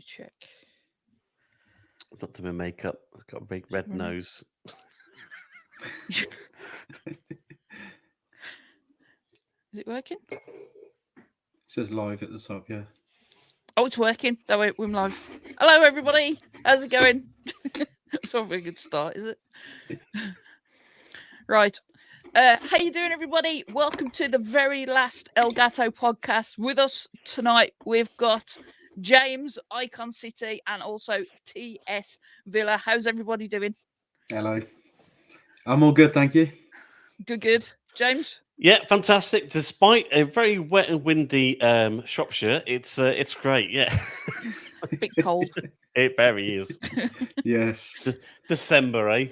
check. I've not done my makeup. It's got a big red nose. Is it working? It says live at the top, yeah. Oh, it's working. Oh, wait, we're live. Hello, everybody. How's it going? That's not a very good start, is it? Right. How you doing, everybody? Welcome to the very last Elgato podcast. With us tonight, we've got James, Icon City, and also TS Villa. How's everybody doing? Hello. I'm all good, thank you. Good. James? Yeah, fantastic. Despite a very wet and windy Shropshire, it's great. Yeah, Bit cold. it very is. Yes. December, eh?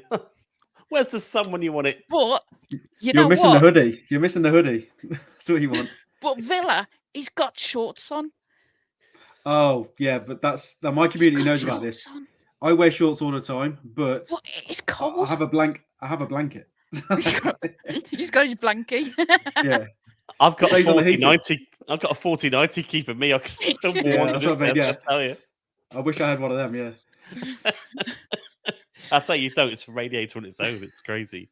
Where's the sun when you want it? But You're know missing what? the hoodie. You're missing the hoodie. That's what you want. But Villa, he's got shorts on. Oh, yeah, but my community knows about this. On. I wear shorts all the time, but it's cold. I have a blanket. He's got his blankie. Yeah. I've got a 40-90. I've got a 40-90 keeping me. I can still warm that's what I mean, I tell you. I wish I had one of them. Yeah. I'll tell you, don't. It's a radiator on its own. It's crazy.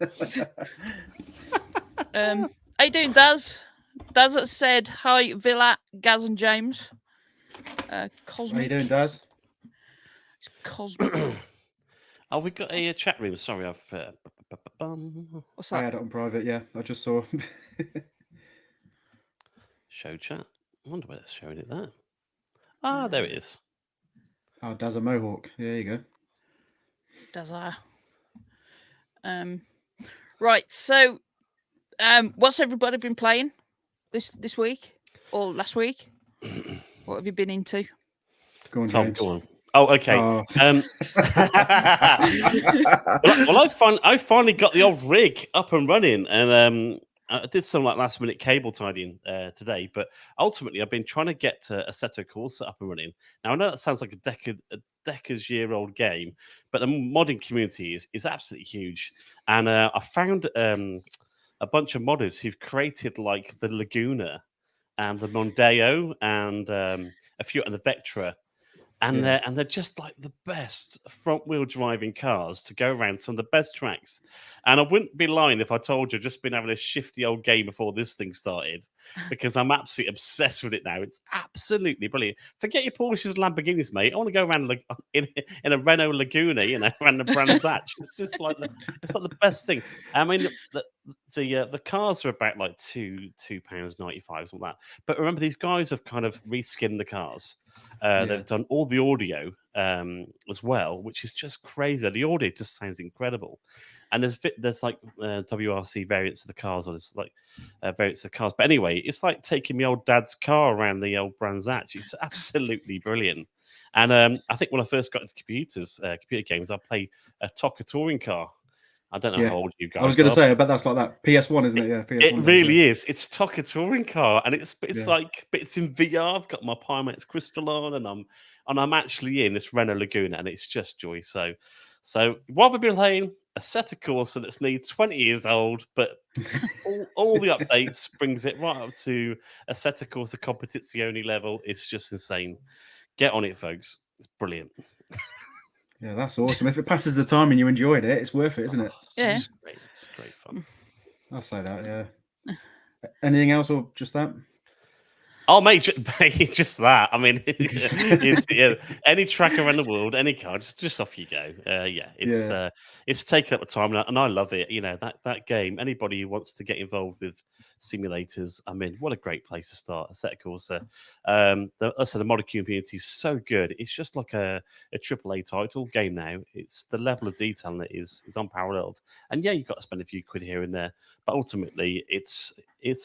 How you doing, Daz? Daz said hi, Villa, Gaz, and James. Cosmic. How you doing, Daz? It's Cosmic. Oh, we got a chat room. Sorry, I've. What's that? I had it on private. Yeah, I just saw. Show chat. I wonder where it's showing it there. Ah, there it is. Oh, Daz a mohawk. There you go. Daz. Right. So, what's everybody been playing this week or last week? What have you been into? Go on, Tom, James. go on. Oh, okay. Oh. Well, I finally got the old rig up and running, and I did some last minute cable tidying today. But ultimately, I've been trying to get Assetto Corsa up and running. Now I know that sounds like a decades-year-old game, but the modding community is absolutely huge, and I found a bunch of modders who've created like the Laguna and the Mondeo and a few and the Vectra. And they're just like the best front-wheel driving cars to go around some of the best tracks. And I wouldn't be lying if I told you I've just been having a shifty old game before this thing started, because I'm absolutely obsessed with it now. It's absolutely brilliant. Forget your Porsches and Lamborghinis, mate. I want to go around in a Renault Laguna, around the Brands Hatch. It's just like the best thing. I mean, the cars are about like £2.95, something like that. But remember, these guys have kind of reskinned the cars. They've done all the audio as well, which is just crazy. The audio just sounds incredible. And there's like WRC variants of the cars, or there's like variants of the cars. But anyway, it's like taking my old dad's car around the old Brands Hatch. It's absolutely brilliant. And I think when I first got into computer games, I played a Tokka touring car. I don't know how old you guys are. I was going to say, I bet that's like that. PS1, isn't it? Yeah, PS1. It really is. It's Tokka touring car, and it's like, but it's in VR. I've got my Pimax Crystal on, and I'm actually in this Renault Laguna, and it's just joy. So what have we been playing? Assetto Corsa that's needs 20 years old, but all the updates brings it right up to Assetto Corsa Competizione level. It's just insane. Get on it, folks. It's brilliant. Yeah, that's awesome. If it passes the time and you enjoyed it, it's worth it, isn't it? Yeah. It's great fun. I'll say that, yeah. Anything else or just that? Oh, mate, just that. I mean, any track around the world, any car, just off you go. It's taken up the time, and I love it. That game. Anybody who wants to get involved with simulators, I mean, what a great place to start. Assetto Corsa. The modding community is so good. It's just like a AAA title game now. It's the level of detail in it is unparalleled. And yeah, you've got to spend a few quid here and there, but ultimately, it's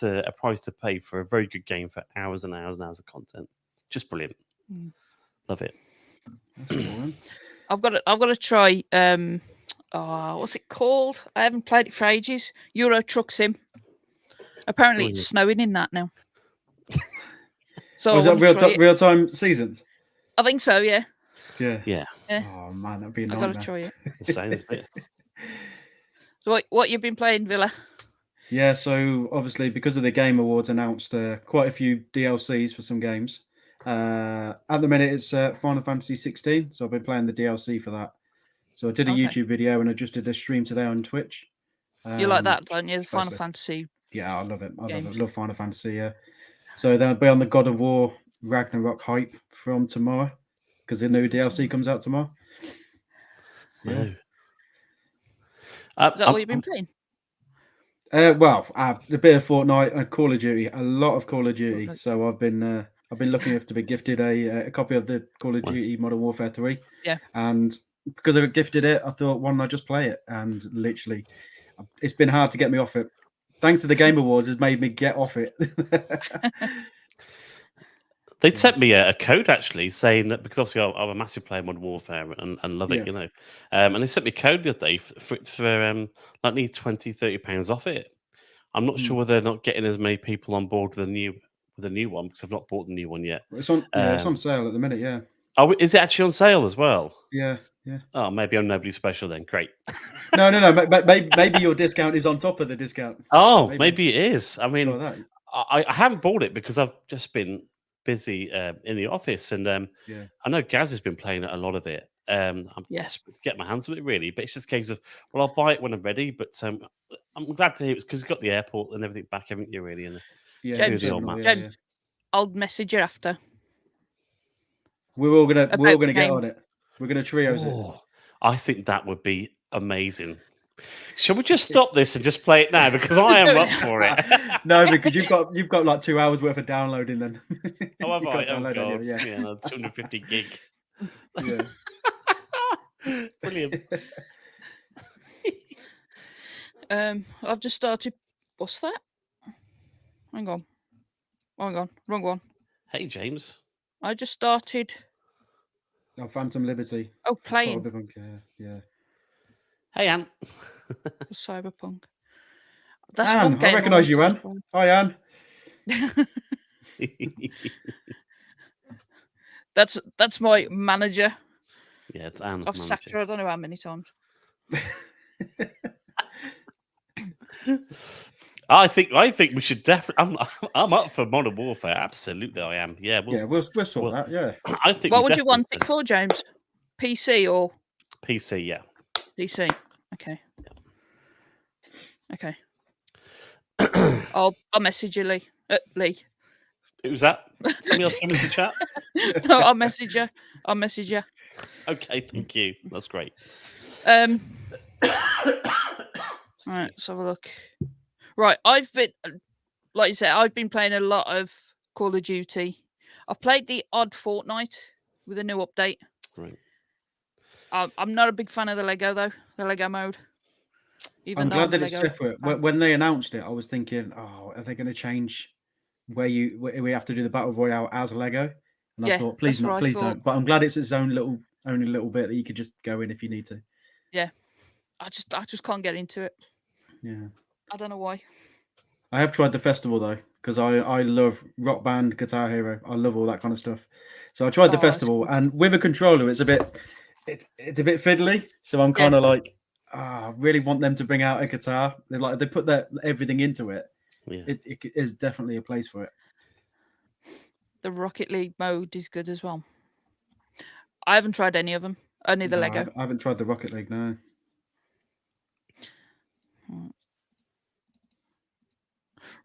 a price to pay for a very good game for hours and hours and hours of content. Just brilliant. Love it. I've got to try. What's it called? I haven't played it for ages. Euro Truck Sim. Apparently, it's snowing in that now. So was that real time seasons? I think so. Yeah. Yeah. Oh man, that'd be a nightmare. I've got to try it. The same. So what you've been playing, Villa? Yeah, so obviously because of the Game Awards announced quite a few DLCs for some games. At the minute, it's Final Fantasy 16, so I've been playing the DLC for that. So I did a Okay. YouTube video and I just did a stream today on Twitch. You like that, don't you? The Final basically. Fantasy. Yeah, I love it. I Games. love Final Fantasy. Yeah. So then I'll be on the God of War Ragnarok hype from tomorrow because the new DLC comes out tomorrow. Yeah. Oh. Is that all you've been playing? Well, a bit of Fortnite and Call of Duty, a lot of Call of Duty. Fortnite. So I've been lucky enough to be gifted a copy of the Call of Wow. Duty Modern Warfare 3. Yeah. And because I got gifted it, I thought, why don't I just play it? And literally, it's been hard to get me off it. Thanks to the Game Awards, has made me get off it. They sent me a code actually saying that because obviously I'm a massive player of Modern Warfare and love it, Yeah. you know. And they sent me a code the other day for like nearly 20, 30 pounds off it. I'm not sure whether they're not getting as many people on board with the new one because I've not bought the new one yet. It's on sale at the minute, yeah. Oh, is it actually on sale as well? Yeah. Oh, maybe I'm nobody special then. Great. No. Maybe your discount is on top of the discount. Oh, maybe it is. I mean, Try that. I haven't bought it because I've just been busy in the office, and Yeah. I know Gaz has been playing a lot of it. I'm Yeah. desperate to get my hands on it, really, but it's just a case of, well, I'll buy it when I'm ready. But I'm glad to hear it's because you've got the airport and everything back, haven't you? Really, and Yeah, James, the old terminal, man. yeah, James, I'll message you after. We're all gonna About get the game. on it. We're gonna trios it. Oh, I think that would be amazing. Shall we just stop this and just play it now? Because I am up for it. No, because you've got like 2 hours worth of downloading then. Oh, have You've I? got to Oh, download God. anyway, yeah. Yeah, no, 250 gig. Yeah. Brilliant. I've just started. What's that? Hang on. Wrong one. Hey, James. I just started. Oh, Phantom Liberty. Oh, playing Cyberpunk, yeah. Hey, Anne. Cyberpunk. That's one Anne, game I recognise you, wanted Anne. Hi, Anne. That's my manager. Yeah, it's Anne. I've sacked her. I don't know how many times. I think we should definitely. I'm up for Modern Warfare. Absolutely, I am. Yeah, We'll sort that. Yeah. I think. What would you want it for, James? PC or PC? Yeah. PC. Okay. Okay. I'll message you, Lee. Lee. Who's that? Somebody else coming to chat? No, I'll message you. Okay, thank you. That's great. Right, let's have a look. Right, I've been, like you said, I've been playing a lot of Call of Duty. I've played the odd Fortnite with a new update. Right. I'm not a big fan of the Lego though, the Lego mode. I'm glad that it's Lego separate. fan. When they announced it, I was thinking, oh, are they going to change where we have to do the battle royale as Lego? And I thought, please not, please don't. But I'm glad it's its own only little bit that you could just go in if you need to. Yeah, I just can't get into it. Yeah, I don't know why. I have tried the festival though, because I love Rock Band, Guitar Hero. I love all that kind of stuff. So I tried the festival, and with a controller, it's a bit fiddly. So I'm kind of like, I really want them to bring out a guitar. They put everything into it. Yeah. It is definitely a place for it. The Rocket League mode is good as well. I haven't tried any of them. Only the Lego. I haven't tried the Rocket League, no.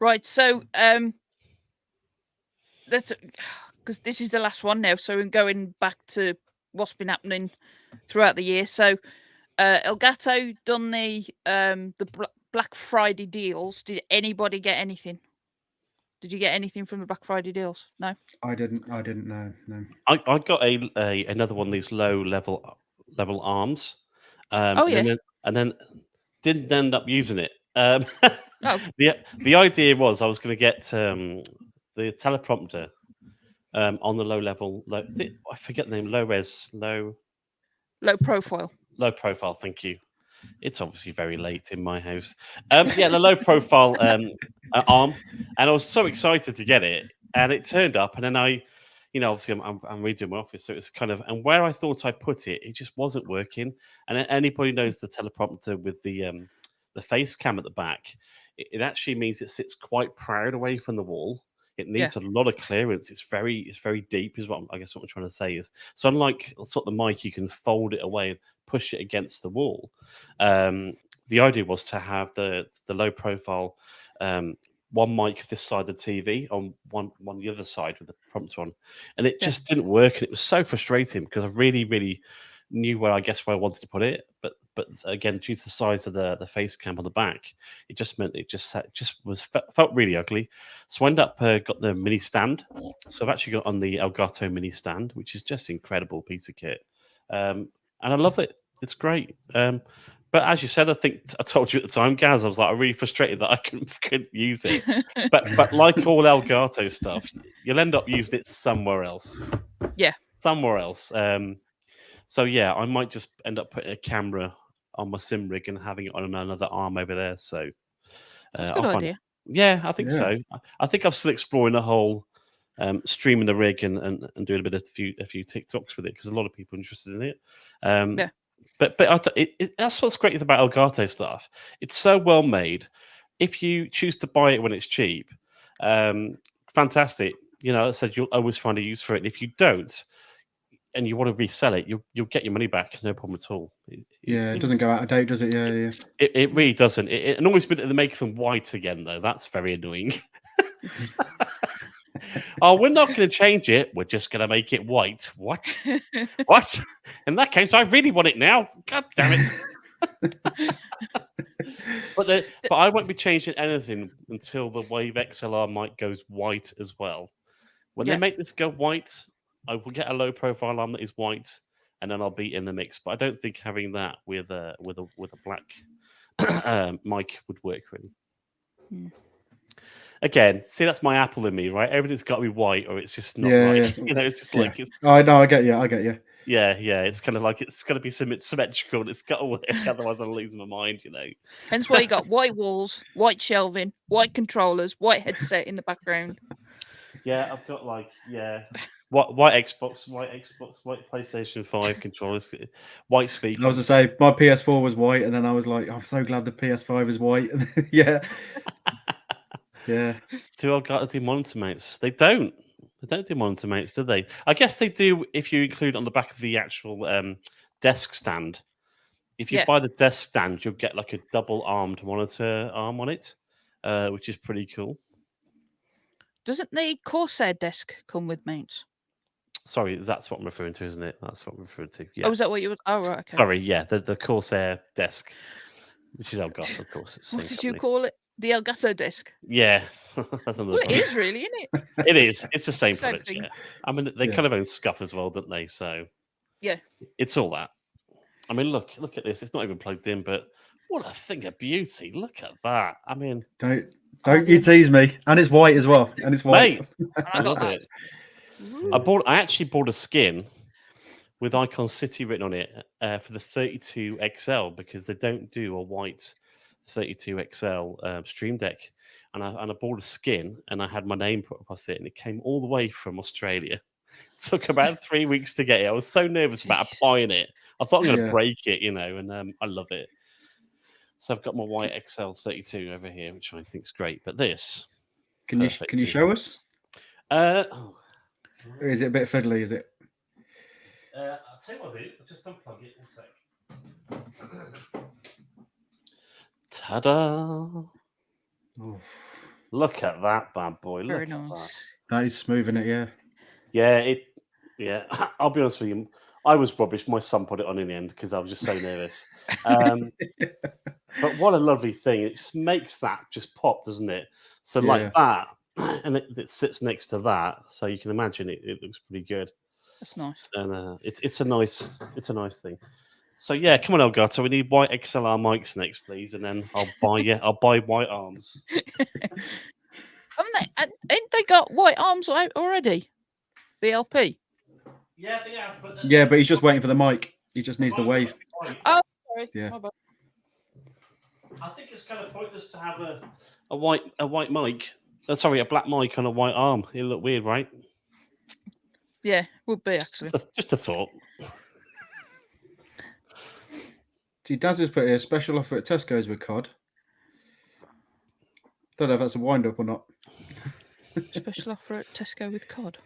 Right, so because this is the last one now, so I'm going back to what's been happening throughout the year. So Elgato done the Black Friday deals. Did anybody get anything? Did you get anything from the Black Friday deals? No, I didn't know. No. I got another one of these low level arms. And then didn't end up using it. Oh. The idea was I was going to get the teleprompter on the I forget the name. Low profile. Thank you. It's obviously very late in my house. The low profile arm, and I was so excited to get it, and it turned up, and then obviously I'm redoing my office, so it's kind of, and where I thought I put it, it just wasn't working. And anybody knows the teleprompter with the face cam at the back, it actually means it sits quite proud away from the wall. It needs a lot of clearance. It's very deep, is what I guess what I'm trying to say is. So unlike sort of the mic, you can fold it away and push it against the wall. The idea was to have the low profile one mic this side of the TV on one the other side with the prompt on, and it just didn't work. And it was so frustrating because I really knew where I wanted to put it, but again, due to the size of the face cam on the back, it just meant it just felt really ugly. So I ended up got the mini stand. So I've actually got on the Elgato mini stand, which is just incredible piece of kit, and I love it. It's great. But as you said, I think I told you at the time, Gaz, I was like, I'm really frustrated that I couldn't use it. But like all Elgato stuff, you'll end up using it somewhere else. Yeah. Somewhere else. So yeah, I might just end up putting a camera on my sim rig and having it on another arm over there. So that's a good idea. Yeah, I think so. I think I'm still exploring the whole streaming the rig and doing a few TikToks with it because a lot of people are interested in it. But that's what's great about Elgato stuff. It's so well made. If you choose to buy it when it's cheap, fantastic. You know, I said you'll always find a use for it. And if you don't, and you want to resell it, you'll get your money back, no problem at all. It doesn't go out of date, does it? Yeah. It really doesn't. It annoys me that they make them white again, though. That's very annoying. Oh, we're not going to change it. We're just going to make it white. What? What? In that case, I really want it now. God damn it. But I won't be changing anything until the Wave XLR mic goes white as well. When they make this go white, I will get a low profile arm that is white, and then I'll be in the mix. But I don't think having that with a black mic would work really. Again, see, that's my Apple in me, right? Everything's got to be white, or it's just not right. You know, it's just like I get you. Yeah. It's kind of like it's got to be symmetrical. It's got to work, otherwise I'll lose my mind. You know. Hence why you got white walls, white shelving, white controllers, white headset in the background. Yeah, I've got white Xbox, white PlayStation 5 controllers, white speakers. I was to say my PS4 was white, and then I was like, I'm so glad the PS5 is white. Yeah. Do Elgato do monitor mounts? They don't. They don't do monitor mounts, do they? I guess they do if you include on the back of the actual desk stand. If you buy the desk stand, you'll get like a double-armed monitor arm on it, which is pretty cool. Doesn't the Corsair desk come with mounts? Sorry, that's what I'm referring to, isn't it? That's what I'm referring to. Yeah. Oh, is that what you were? Oh, right. Okay. Sorry, yeah, the Corsair desk, which is Elgato, of course. What did you call it? The Elgato desk. Yeah, that's another. Well, it is really, isn't it? It is. It's the same product. Thing. Yeah. I mean, they kind of own Scuff as well, don't they? So yeah, it's all that. I mean, look at this. It's not even plugged in, but what a thing of beauty! Look at that. I mean, don't you tease me. And it's white as well. And it's white. Mate, I love it. I actually bought a skin with Icon City written on it for the 32 XL because they don't do a white 32 XL Stream Deck, and I bought a skin and I had my name put across it, and it came all the way from Australia. It took about 3 weeks to get it. I was so nervous about applying it. I thought I'm going to break it, you know, and I love it. So I've got my white XL 32 over here, which I think is great. But this, can you show us? Is it a bit fiddly? Is it? I'll tell you what I'll do. I'll just unplug it in a sec. Ta-da! Oof. Look at that bad boy. Very Look nice. at that. That is smooth, isn't it? Yeah. I'll be honest with you. I was rubbish. My son put it on in the end because I was just so nervous. But what a lovely thing. It just makes that just pop, doesn't it? So like that, and it sits next to that. So you can imagine it looks pretty good. That's nice. And it's a nice thing. So yeah, come on, Elgato. We need white XLR mics next, please, and then I'll buy white arms. Ain't they got white arms already? The LP. Yeah, they have. But he's just waiting for the mic. He just needs the wave. Oh, sorry. Yeah. I think it's kind of pointless to have a white mic. Sorry, a black mic on a white arm. It'll look weird, right? Yeah, would be actually. Just a thought. Gee, Daz has put a special offer at Tesco's with COD. Don't know if that's a wind up or not. Special offer at Tesco with cod.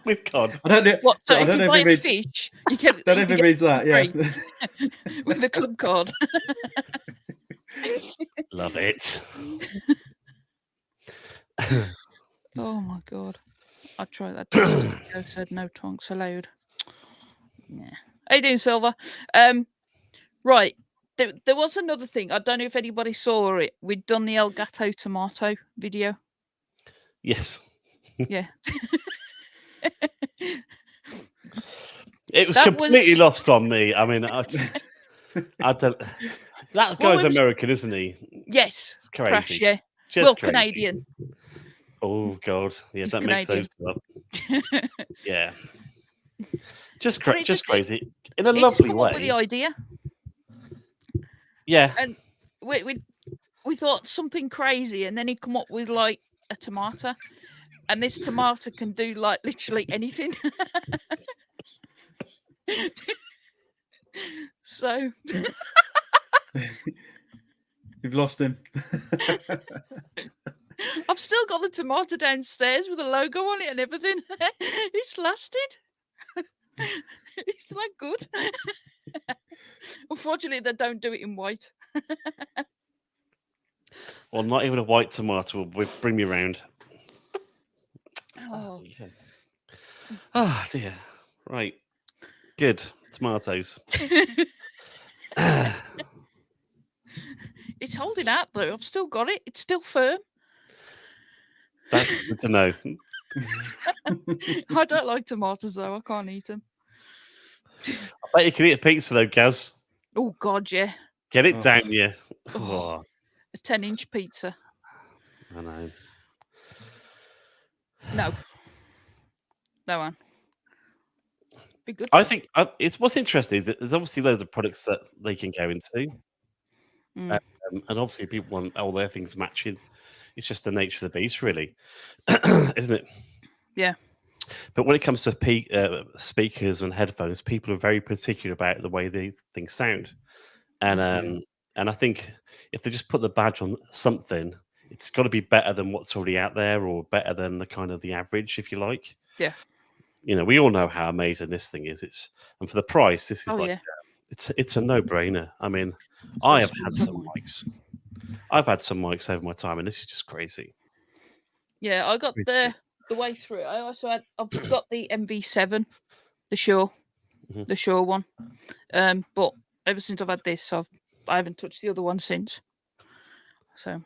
With cod. I don't know. What? So I if don't you know buy if a it means. fish, you get Don't know if it means that. Yeah. free with a club card. Love it. Oh my god! I tried that. Joe said no tonks allowed. Yeah. How you doing, Silver? Right. There was another thing. I don't know if anybody saw it. We'd done the Elgato tomato video. Yes. Yeah. It was That completely was- lost on me. I mean, I don't. That Well, guy's it was- American, isn't he? Yes. It's crazy. Crash, yeah. Just Well, crazy. Canadian. Oh God, yeah, He's don't mix those two up. Yeah, just crazy in a He just lovely come up with the way. idea, Yeah, and we thought something crazy, and then he come up with like a tomato, and this tomato can do like literally anything. So You've lost him. I've still got the tomato downstairs with a logo on it and everything. It's lasted. It's that good. Unfortunately, they don't do it in white. well, not even a white tomato will bring me round. Oh, Yeah. Oh dear. Right. Good tomatoes. it's holding out though. I've still got it. It's still firm. That's good to know. I don't like tomatoes though. I can't eat them. I bet you can eat a pizza though, Gaz. Oh God, yeah. Get it Oh. down, yeah. Oh. A 10-inch pizza. I know. No. No one. Be good. I though. think it's what's interesting is that there's obviously loads of products that they can go into, Mm. and obviously people want all their things matching. It's just the nature of the beast, really, isn't it? Yeah. But when it comes to speakers and headphones, people are very particular about the way they things sound, and Yeah. and I think if they just put the badge on something, it's got to be better than what's already out there, or better than the kind of the average, if you like. Yeah. You know, we all know how amazing this thing is. And for the price, this is Oh like yeah. it's a no-brainer. I mean, I have had Awesome. some mics. I've had some mics over my time, and this is just crazy. Yeah, I got Really the way through it. I've got the MV7, the Shure, Mhm. the Shure one. But ever since I've had this, I haven't touched the other one since. So,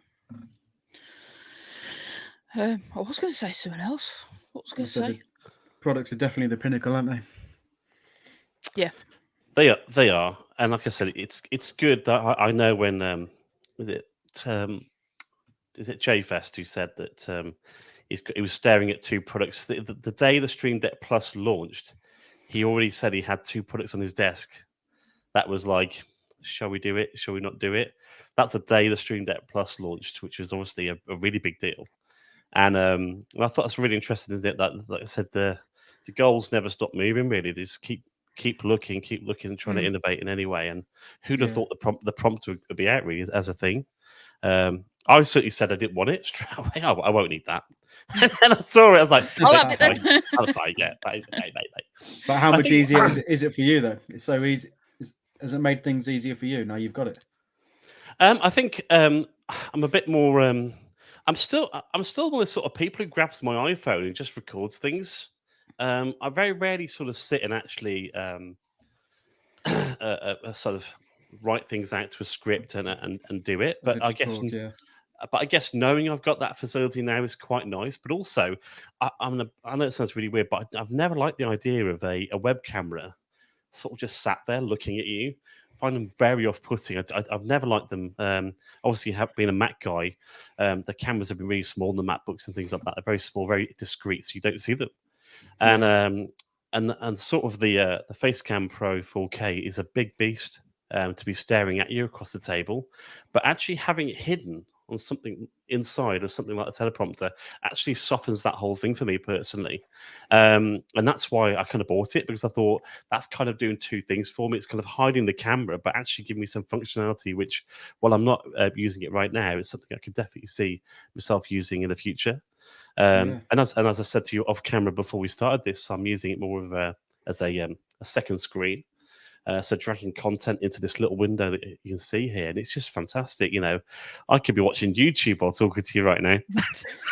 I was going to say something else. What was I going to So say? the products are definitely the pinnacle, aren't they? They are, and like I said, it's good that I know when is it J Fest who said that he was staring at two products the day the Stream Deck Plus launched. He already said he had two products on his desk. That was like, shall we do it? Shall we not do it? That's the day the Stream Deck Plus launched, which was obviously a really big deal. And I thought that's really interesting, isn't it? That, like I said, the goals never stop moving. Really, they just keep looking, and trying to innovate in any way. And who'd have thought the prompt would be out really as a thing? I certainly said I didn't want it straight away. I won't need that. And I saw it. I was like, I'll have it then. I'll buy it. Yeah, bye. But how I much think- easier is it for you though? It's so easy. Has it made things easier for you? Now you've got it. I think I'm a bit more. I'm still one of the sort of people who grabs my iPhone and just records things. I very rarely sort of sit and actually sort of write things out to a script and do it. But I guess yeah. but I guess knowing I've got that facility now is quite nice. But also, I know it sounds really weird, but I've never liked the idea of a web camera sort of just sat there looking at you. I find them very off-putting. I've never liked them. Obviously, being a Mac guy, the cameras have been really small, and the MacBooks and things like that. They're very small, very discreet, so you don't see them. And sort of the Facecam Pro 4K is a big beast to be staring at you across the table, but actually having it hidden on something inside of something like a teleprompter actually softens that whole thing for me personally. And that's why I kind of bought it, because I thought that's kind of doing two things for me. It's kind of hiding the camera, but actually giving me some functionality, which, while I'm not using it right now, is something I could definitely see myself using in the future. And as I said to you off camera before we started this, I'm using it more of as a second screen. So dragging content into this little window that you can see here, and it's just fantastic. You know, I could be watching YouTube while talking to you right now.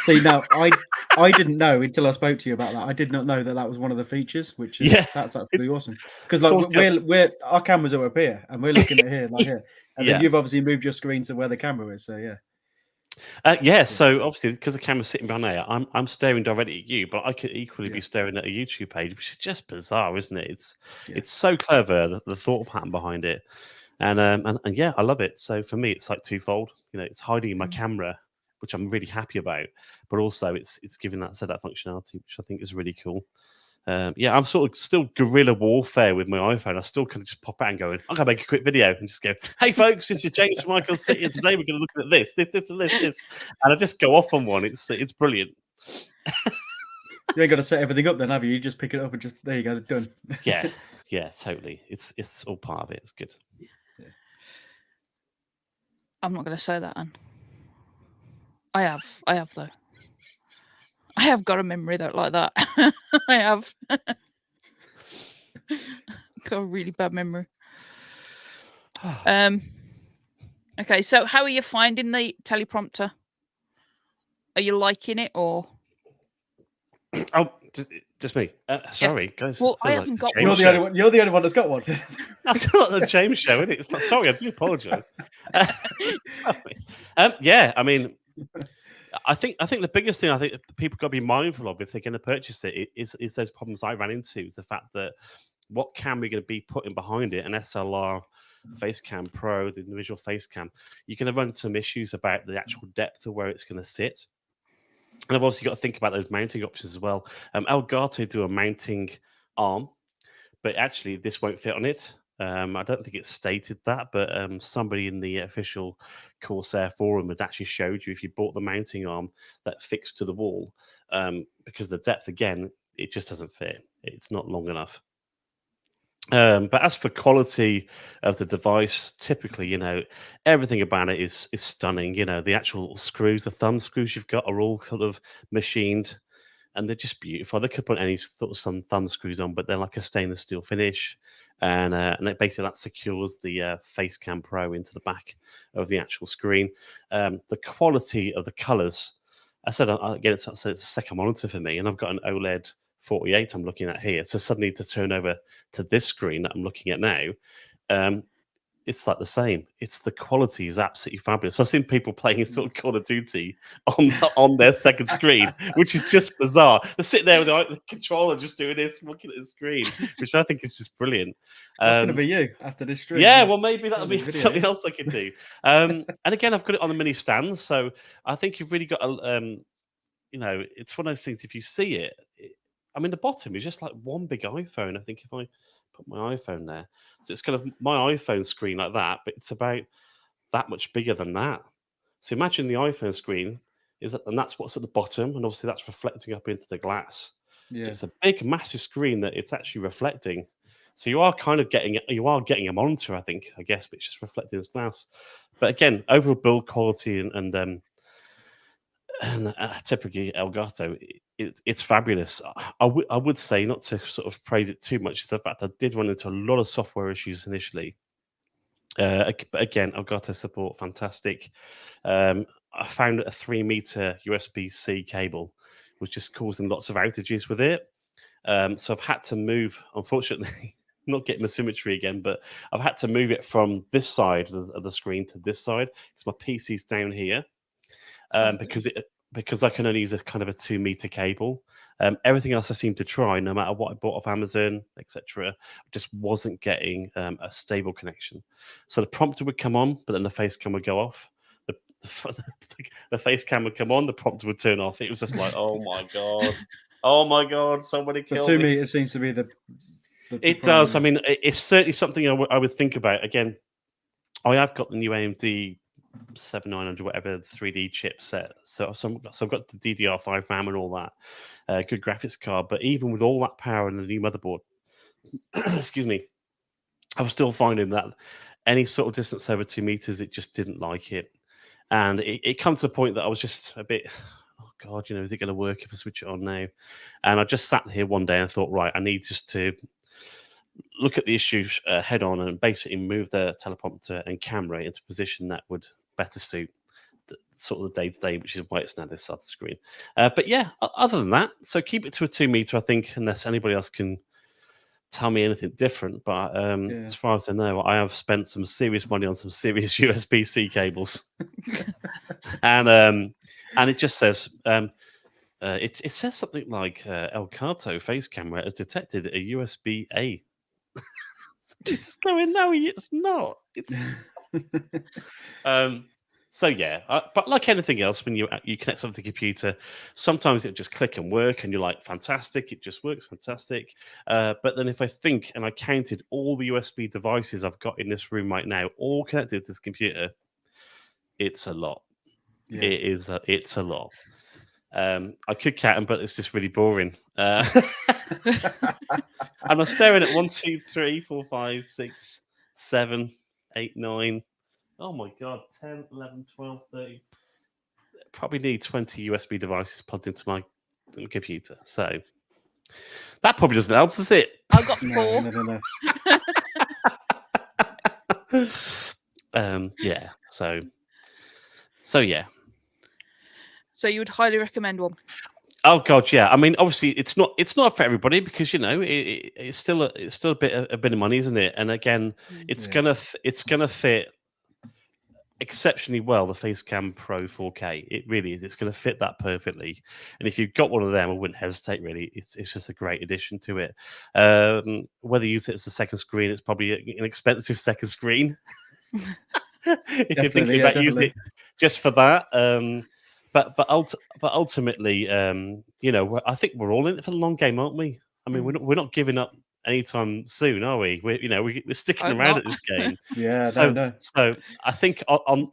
See, now I didn't know until I spoke to you about that. I did not know that that was one of the features, which is that's absolutely awesome. Because like we're our cameras are up here, and we're looking at here like here, and then you've obviously moved your screen to where the camera is. So so obviously because the camera's sitting behind there, I'm staring directly at you, but I could equally be staring at a YouTube page, which is just bizarre, isn't it? It's so clever, the thought pattern behind it, and yeah, I love it. So for me, it's like twofold. You know, it's hiding my camera, which I'm really happy about, but also it's giving that functionality, which I think is really cool. Yeah, I'm sort of still guerrilla warfare with my iPhone. I still kind of just pop out and go, I'm going to make a quick video and just go, hey, folks, this is James Michael City, and today we're going to look at this, and this. And I just go off on one. It's brilliant. You ain't got to set everything up then, have you? You just pick it up and just, there you go, done. Yeah, totally. It's all part of it. It's good. Yeah. I'm not going to say that, Anne. I have though. I have got a memory like that. I have got a really bad memory. Okay, so how are you finding the teleprompter? Are you liking it or? Oh, just me. Sorry, guys. Well, I haven't got one. You're the only one that's got one. That's not the James show, isn't it? It's not, sorry, I do apologise. Sorry. Yeah, I mean, I think the biggest thing I think people got to be mindful of if they're going to purchase it is those problems I ran into. Is the fact that what camera you're going to be putting behind it, an SLR Facecam Pro, the individual Facecam, you're going to run into some issues about the actual depth of where it's going to sit. And I've also got to think about those mounting options as well. Elgato do a mounting arm, but actually this won't fit on it. I don't think it's stated that, but somebody in the official Corsair forum had actually showed you if you bought the mounting arm that fixed to the wall, because the depth, again, it just doesn't fit. It's not long enough. But as for quality of the device, typically, you know, everything about it is stunning. You know, the actual screws, the thumb screws you've got are all sort of machined, and they're just beautiful. They could put any sort of some thumb screws on, but they're like a stainless steel finish, and it basically that secures the Facecam Pro into the back of the actual screen. The quality of the colors, I said again, it's a second monitor for me, and I've got an OLED 48 I'm looking at here. So suddenly to turn over to this screen that I'm looking at now, it's like the same. It's the quality is absolutely fabulous. I've seen people playing sort of Call of Duty on their second screen, which is just bizarre. They're sitting there with the controller just doing this, looking at the screen, which I think is just brilliant. That's going to be you after this stream. Yeah, well, maybe that'll be something else I could do. And again, I've got it on the mini stand, so I think you've really got a, you know, it's one of those things. If you see it, I mean, the bottom is just like one big iPhone. I think if I put my iPhone there, so it's kind of my iPhone screen like that, but it's about that much bigger than that. So imagine the iPhone screen is that, and that's what's at the bottom, and obviously that's reflecting up into the glass. Yeah. So it's a big, massive screen that it's actually reflecting. So you are kind of getting a monitor, I guess, but it's just reflecting this glass. But again, overall build quality and typically Elgato, it's fabulous. I would say, not to sort of praise it too much, is the fact I did run into a lot of software issues initially. But again, Elgato support, fantastic. I found a 3-meter USB-C cable was just causing lots of outages with it. So I've had to move, unfortunately, not getting the symmetry again, but I've had to move it from this side of the screen to this side because my PC's down here. Because I can only use a kind of a 2-meter cable. Everything else I seem to try, no matter what I bought off Amazon, etc., just wasn't getting a stable connection. So the prompter would come on, but then the face cam would go off. The face cam would come on, the prompter would turn off. It was just like, oh my god, somebody killed me. The 2 meters seems to be the it does. I mean, it's certainly something I would think about. Again, I have got the new AMD 7900, whatever 3D chipset. So I've got the DDR5 RAM and all that, good graphics card. But even with all that power and the new motherboard, excuse me, I was still finding that any sort of distance over 2 meters, it just didn't like it. And it comes to a point that I was just a bit, oh God, is it going to work if I switch it on now? And I just sat here one day and thought, right, I need just to look at the issue head on and basically move the teleprompter and camera into a position that would better suit sort of the day-to-day, which is why it's now this other screen. But yeah, other than that, so keep it to a 2 meter, I think, unless anybody else can tell me anything different. But as far as I know, I have spent some serious money on some serious USB-C cables. and it just says it says something like Elgato face camera has detected a USB-A. It's going, no, it's not. It's so yeah, but like anything else, when you connect something to the computer, sometimes it just click and work, and you're like, fantastic, it just works, fantastic. But then if I think and I counted all the USB devices I've got in this room right now, all connected to this computer, it's a lot. Yeah. It's a lot. I could count them, but it's just really boring. And I'm staring at 1, 2, 3, 4, 5, 6, 7, 8, 9. Oh my God, 10, 11, 12, 13. Probably need 20 USB devices plugged into my computer. So that probably doesn't help, does it? I've got 4. No. Yeah. So yeah. So you would highly recommend one? Oh God, yeah. I mean, obviously, it's not for everybody because it's still a bit of money, isn't it? And again, it's gonna fit exceptionally well, the Facecam Pro 4K. It really is. It's going to fit that perfectly. And if you've got one of them, I wouldn't hesitate. Really, it's just a great addition to it. Whether you use it as a second screen, it's probably an expensive second screen. If you're thinking about using it just for that. But ultimately, I think we're all in it for the long game, aren't we? I mean, we're not giving up anytime soon, are we? We're sticking around at this game. Yeah, so I think on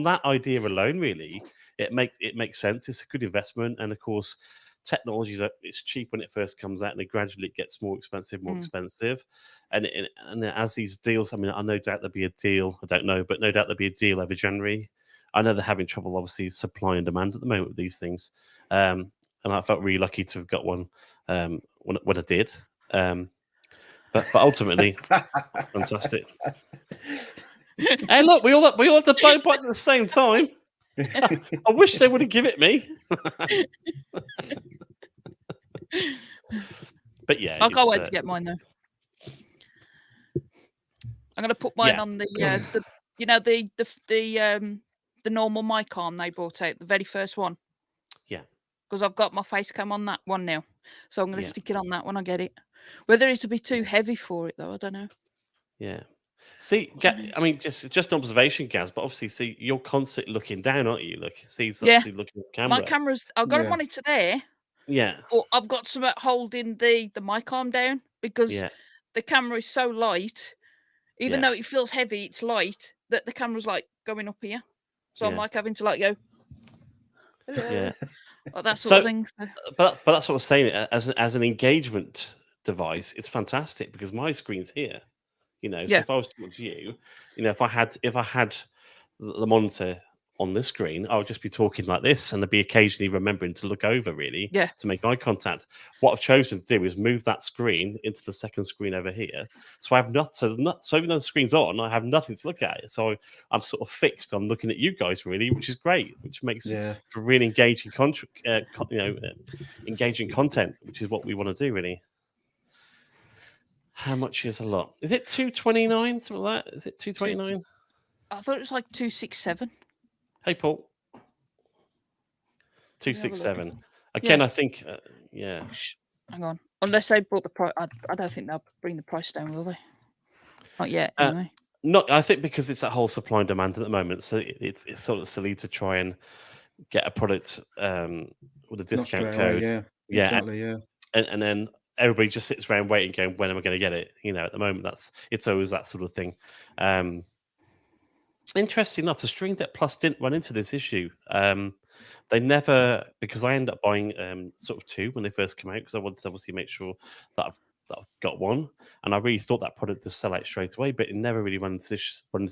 that idea alone, really, it makes sense. It's a good investment, and of course, technology it's cheap when it first comes out, and then gradually it gets more expensive, and as these deals, I mean, I no doubt there'll be a deal. I don't know, but no doubt there'll be a deal over January. I know they're having trouble, obviously, supply and demand at the moment with these things, and I felt really lucky to have got one when I did. But ultimately, fantastic. Hey, look, we all had the buy button at the same time. I wish they would have given it me. But yeah, I can't wait to get mine though. I'm going to put mine on the normal mic arm they brought out, the very first one. Yeah. Because I've got my face cam on that one now, so I'm going to stick it on that when I get it. Whether it'll be too heavy for it though, I don't know. Yeah. See, I mean, just an observation, Gaz. But obviously, see, you're constantly looking down, aren't you? Look, he's obviously looking at the camera. My camera's. I've got a monitor there. Yeah. But I've got some holding the mic arm down because the camera is so light. Even though it feels heavy, it's light. That the camera's like going up here, so I'm like having to like go. Hello. Yeah. Like that sort of thing. So. But that's what I was saying. As an engagement device, it's fantastic because my screen's here. So if I was talking to you, if I had the monitor on this screen, I would just be talking like this, and I'd be occasionally remembering to look over, really, to make eye contact. What I've chosen to do is move that screen into the second screen over here, so I have so even though the screen's on, I have nothing to look at. So I'm sort of fixed on looking at you guys, really, which is great, which makes for really engaging engaging content, which is what we want to do, really. How much is a lot? Is it $229? Something like that? Is it $229? I thought it was like $267. Hey, Paul. 267. Again, I think, Hang on. Unless they brought the price, I don't think they'll bring the price down, will they? Not yet, anyway. Not, I think because it's that whole supply and demand at the moment, so it's sort of silly to try and get a product with a discount code. Exactly. And then everybody just sits around waiting, going, "When am I going to get it?" At the moment, it's always that sort of thing. Interesting enough, the Stream Deck Plus didn't run into this issue. They never, because I ended up buying sort of two when they first came out, because I wanted to obviously make sure that I've got one, and I really thought that product to sell out straight away, but it never really run into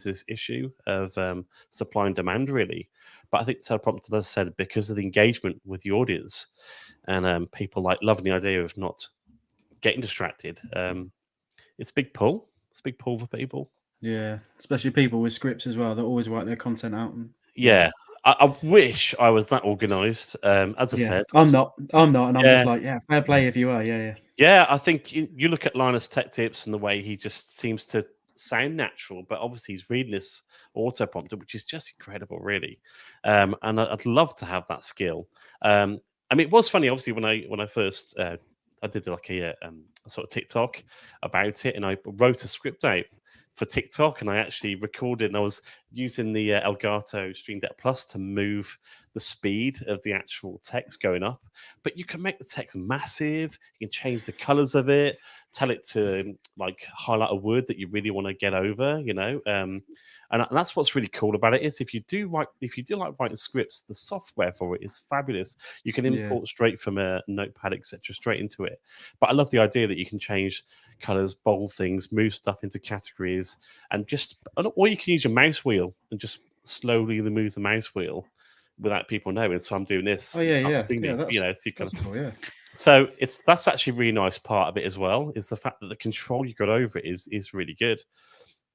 this issue of supply and demand, really. But I think teleprompter does said because of the engagement with the audience, and people like loving the idea of not getting distracted. It's a big pull. It's a big pull for people. Yeah, especially people with scripts as well that always write their content out. And, Yeah, I wish I was that organised. As I yeah, said, I'm not, and I'm Yeah. just like, yeah, fair play if you are. Yeah. yeah, I think you look at Linus Tech Tips and the way he just seems to sound natural, but obviously he's reading this auto prompter, which is just incredible, really. And I'd love to have that skill. I mean, it was funny, obviously, when I first I did like a sort of TikTok about it, and I wrote a script out for TikTok, and I actually recorded, and I was using the Elgato Stream Deck Plus to move the speed of the actual text going up. But you can make the text massive. You can change the colors of it, tell it to like highlight a word that you really want to get over, and that's what's really cool about it is if you do like writing scripts, the software for it is fabulous. You can import straight from a notepad, etc., straight into it. But I love the idea that you can change colors, bold things, move stuff into categories, or you can use your mouse wheel and just slowly move the mouse wheel without people knowing. So I'm doing this. Oh yeah. So you That's can. cool. Yeah. So that's actually a really nice part of it as well. Is the fact that the control you got over it is really good.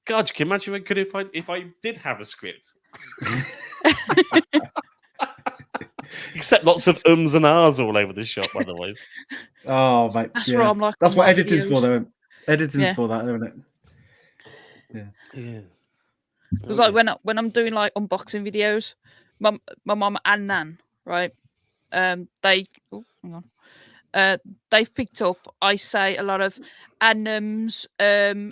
God, you can imagine what good if I did have a script. Except lots of ums and ahs all over the shop, by the way. Oh, mate. That's where I'm like. That's on what my editing's for, videos. though. Editing's Yeah. for that, isn't it? Yeah. Because like when I'm doing like unboxing videos, my mum and Nan, right? They've picked up. I say a lot of anims, and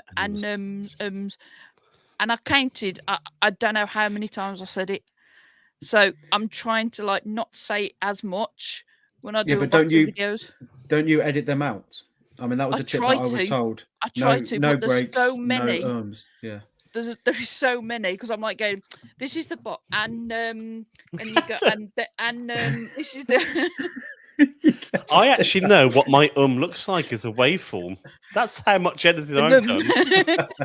I counted. I don't know how many times I said it. So I'm trying to like not say as much when I do but unboxing videos. Don't you edit them out? I mean, that was I a tip that try I was to. told. I try to, no but there's breaks, so many. no ums. Yeah. There is so many because I'm like going. This is the bot, and you go, and this is the. I actually know what my looks like as a waveform. That's how much editing I've done.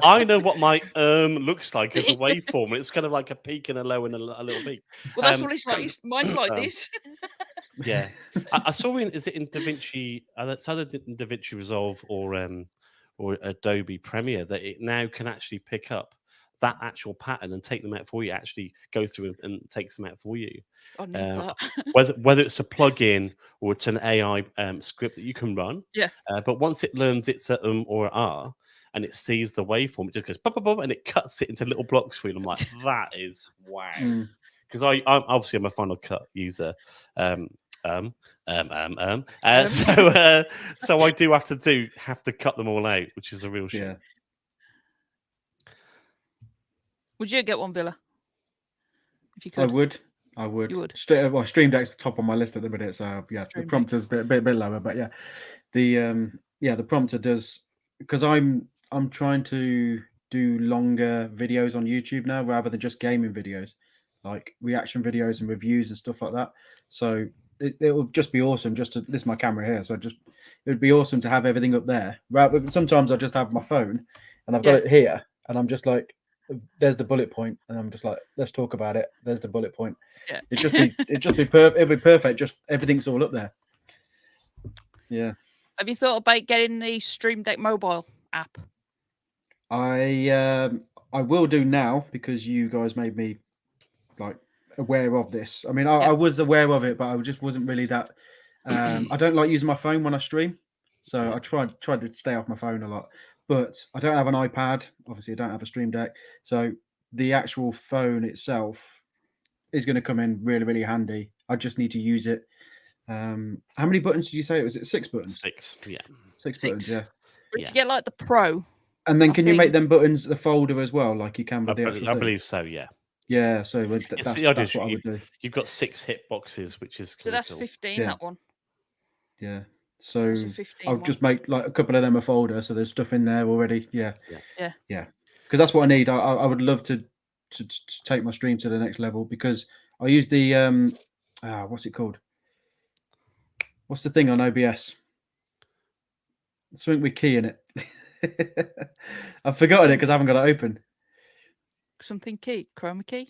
I know what my looks like as a waveform, and it's kind of like a peak and a low and a little peak. Well, that's what it's like. Mine's like this. Yeah, I saw is it in DaVinci? It's either in DaVinci Resolve or Adobe Premiere that it now can actually pick up that actual pattern and take them out for you. Actually goes through and takes them out for you. I need that. whether it's a plugin or it's an AI script that you can run. Yeah. But once it learns it's a or a R and it sees the waveform, it just goes bop, bop, bop, and it cuts it into little blocks for you. I'm like, that is wow. Because I'm a Final Cut user. So I do have to cut them all out, which is a real shame. Yeah. Would you get one, Villa? If you could. I would. You would. Stream Deck's top on my list at the minute, so yeah, the prompter's a bit lower, but yeah, the prompter does, because I'm trying to do longer videos on YouTube now rather than just gaming videos, like reaction videos and reviews and stuff like that. So it would just be awesome this is my camera here, so it would be awesome to have everything up there. Sometimes I just have my phone and I've got it here, and I'm just like, there's the bullet point, and I'm just like, let's talk about it. There's the bullet point. Yeah. It'd be perfect. Just everything's all up there. Yeah. Have you thought about getting the Stream Deck mobile app? I will do now, because you guys made me like aware of this. I mean, I was aware of it, but I just wasn't really that. I don't like using my phone when I stream, so I tried to stay off my phone a lot. But I don't have an iPad. Obviously, I don't have a Stream Deck, so the actual phone itself is going to come in really, really handy. I just need to use it. How many buttons did you say? Was it 6 buttons? 6, yeah. 6 buttons, yeah. Or if you get like the Pro. And then can you make them buttons the folder as well, like you can with the actual I believe so, yeah. Yeah, so that's what I would do. You've got 6 hitboxes, which is so that's 15. Yeah. That one. Yeah. So I'll just make like a couple of them a folder, so there's stuff in there already. Yeah. Because that's what I need. I would love to to take my stream to the next level, because I use the what's it called? What's the thing on OBS? Something with key in it. I've forgotten it because I haven't got it open. Something key, chroma key.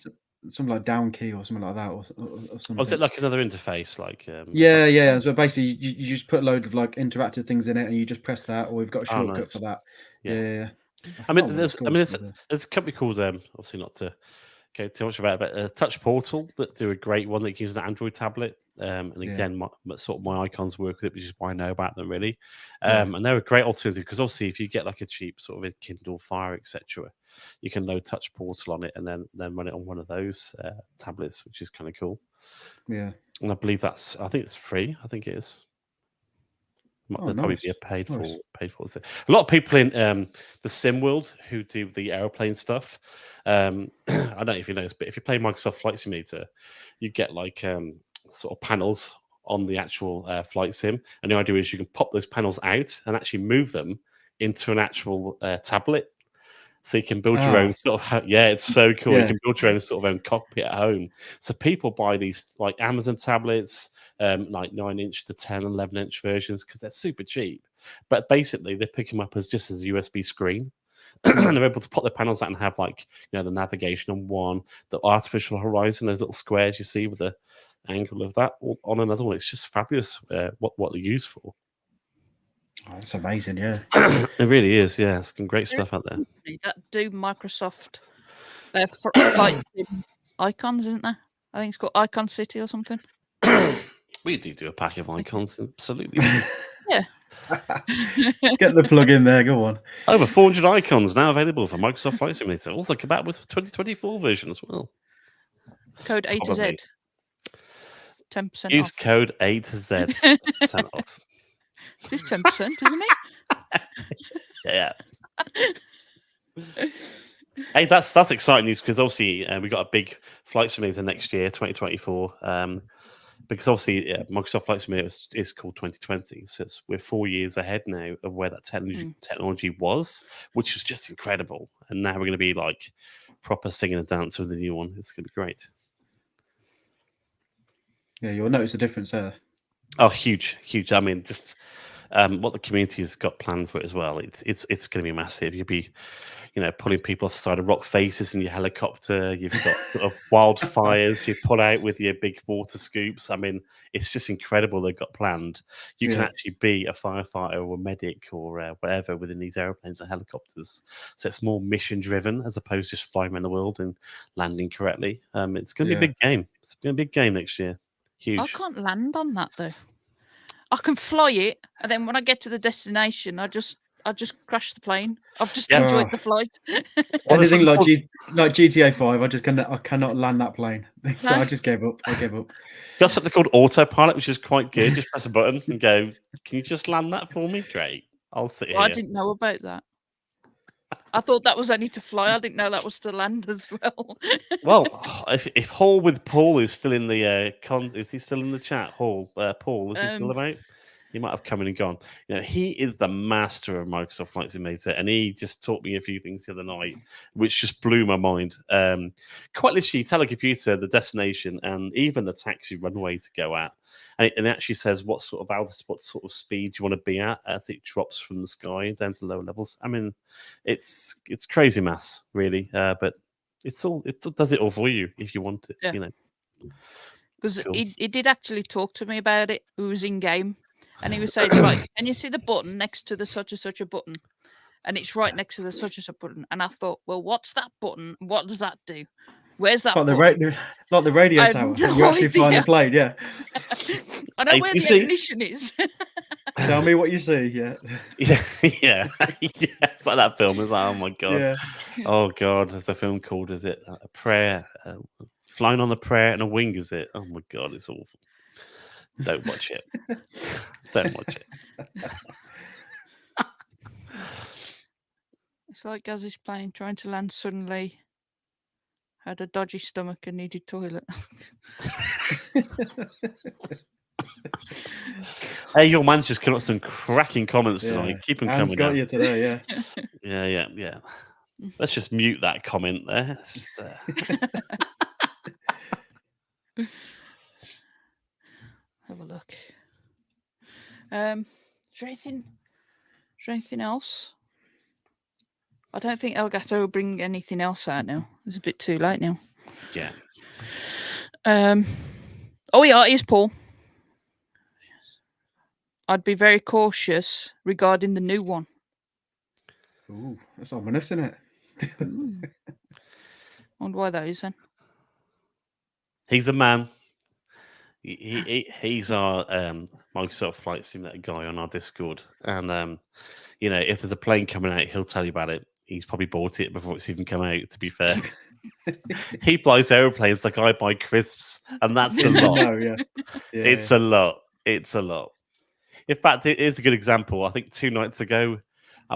Something like down key or something like that, or something. Was it like another interface? Like yeah. So basically, you just put a load of like interactive things in it, and you just press that, or we've got a shortcut nice. for that. Yeah. I mean, there's a company called obviously not to go too much about it, but Touch Portal that do a great one that you can use an Android tablet. And again, my icons work with it, which is why I know about them really. And they're a great alternative because obviously, if you get like a cheap sort of Kindle Fire, etc., you can load Touch Portal on it and then run it on one of those tablets, which is kind of cool. Yeah, and I believe I think it's free. I think it is. There'll probably be a paid for. A lot of people in the sim world who do the aeroplane stuff. I don't know if you know this, but if you play Microsoft Flight Simulator, you get like sort of panels on the actual flight sim, and the idea is you can pop those panels out and actually move them into an actual tablet. So you can build your own sort of it's so cool. You can build your own sort of own cockpit at home. So people buy these like Amazon tablets, like 9-inch to 10 and 11-inch versions because they're super cheap. But basically, they pick them up as just as a USB screen, and they're able to pop the panels out and have like the navigation on one, the artificial horizon, those little squares you see with the angle of that on another one. It's just fabulous what they're used for. Oh, that's amazing, yeah. It really is, yeah. Some great stuff out there. That do Microsoft flight icons, isn't there? I think it's called Icon City or something. We do a pack of icons, absolutely. Yeah. Get the plug in there, go on. Over 400 icons now available for Microsoft Flight Simulator. Also come out with 2024 version as well. Code A to Z. 10% Use off. code A to Z. 10% off. It's 10%, isn't it? Yeah. Hey, that's exciting news because obviously we got a big Flight Simulator next year, 2024. Because obviously Microsoft Flight Simulator is called 2020, so we're 4 years ahead now of where that technology was, which was just incredible. And now we're going to be like proper singing and dance with the new one. It's going to be great. Yeah, you'll notice a difference there. Oh, huge. I mean, just what the community has got planned for it as well. It's going to be massive. You'll be, pulling people off the side of rock faces in your helicopter. You've got sort of wildfires you pull out with your big water scoops. I mean, it's just incredible they've got planned. You can actually be a firefighter or a medic or whatever within these airplanes and helicopters. So it's more mission driven as opposed to just flying around the world and landing correctly. It's going to be a big game. It's going to be a big game next year. Huge. I can't land on that though. I can fly it, and then when I get to the destination, I just crash the plane. I've just enjoyed the flight. Anything like GTA 5, I cannot land that plane. So I just gave up. Got something called autopilot, which is quite good. Just press a button and go, can you just land that for me? Great. I'll sit here. I didn't know about that. I thought that was only to fly. I didn't know that was to land as well. Well, if Hall with Paul is still in the is he still in the chat? Hall, Paul, is he still about? He might have come in and gone. He is the master of Microsoft Flight Simulator, and he just taught me a few things the other night, which just blew my mind. Quite literally, tell a computer the destination and even the taxi runway to go at, and it actually says what sort of altitude, what sort of speed you want to be at as it drops from the sky down to lower levels. I mean, it's crazy maths, really, but it does it all for you if you want it. Because he did actually talk to me about it. It was in game. And he was saying, right, and you see the button next to the such and such a button, and it's right next to the such and such button. And I thought, well, what's that button? What does that do? Where's that? Like the radio tower. You're actually flying the plane, yeah. I know where the ignition is. Tell me what you see, yeah. Yeah. It's like that film. It's like, oh my god. Yeah. Oh god, there's a film called, is it a prayer? Flying on a prayer and a wing, is it? Oh my god, it's awful. Don't watch it. Don't watch it. It's like as he's playing, trying to land suddenly, had a dodgy stomach and needed toilet. Hey, your man just came up with some cracking comments tonight. Keep them coming. Got you today, yeah. Yeah. Let's just mute that comment there. It's just, Have a look. Is there anything else? I don't think Elgato will bring anything else out now. It's a bit too late now. yeah. Oh yeah, it is Paul. I'd be very cautious regarding the new one. Ooh, that's ominous, isn't it? Wonder why that is then. He's a man. He's our Microsoft Flight Simulator guy on our Discord, and if there's a plane coming out, he'll tell you about it. He's probably bought it before it's even come out. To be fair, he buys aeroplanes like I buy crisps, and that's a lot. No, yeah. It's a lot. It's a lot. In fact, it is a good example. I think 2 nights ago,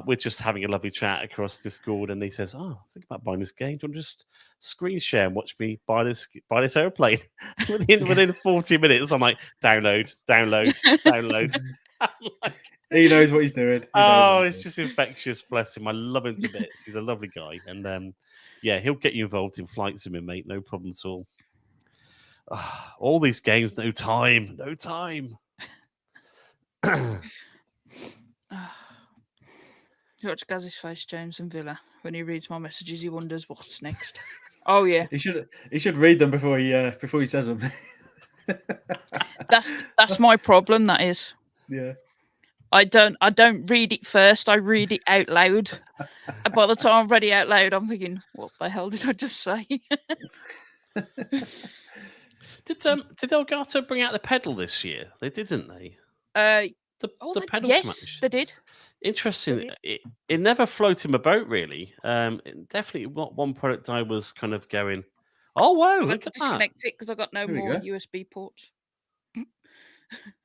we're just having a lovely chat across Discord, and he says, "Oh, think about buying this game. Do you want to just screen share and watch me buy this airplane?" within 40 minutes, I'm like, download. He knows what he's doing. It's just infectious. Bless him. I love him to bits. He's a lovely guy, and he'll get you involved in flight sim, mate. No problem at all. All these games, no time. You watch Gaz's face, James and Villa. When he reads my messages, he wonders what's next. Oh yeah, He should read them before he says them. that's my problem. That is. Yeah. I don't read it first. I read it out loud. And by the time I've read it out loud, I'm thinking, what the hell did I just say? Did Elgato bring out the pedal this year? They did, didn't they? The pedal. Yes, they did. Interesting. It never floated my boat really. Definitely not one product I was kind of going, oh wow, I look had to at that. disconnect it because I got no There we more go. USB ports.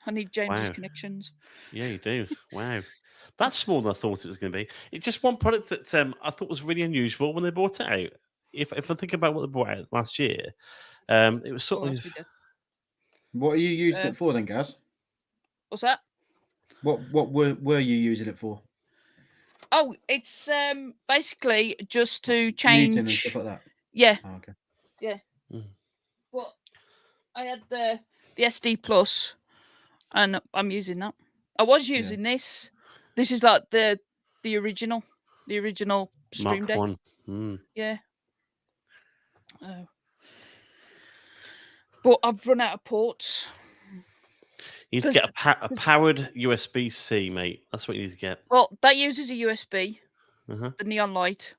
I need James's Wow. connections. Yeah, you do. Wow. That's smaller than I thought it was going to be. It's just one product that I thought was really unusual when they brought it out. If I think about what they brought out last year, it was sort What of. else we did? What are you using it for then, Gaz? What's that? What were you using it for? Oh, it's basically just to Muting change. and stuff like that. Yeah, Oh, okay. yeah. Mm. But I had the SD Plus, and I'm using that. I was using this. This is like the original Stream Mark Deck. 1. Mm. Yeah. Oh. But I've run out of ports. You need to get a powered USB-C, mate. That's what you need to get. Well, that uses a USB, Uh-huh. the neon light.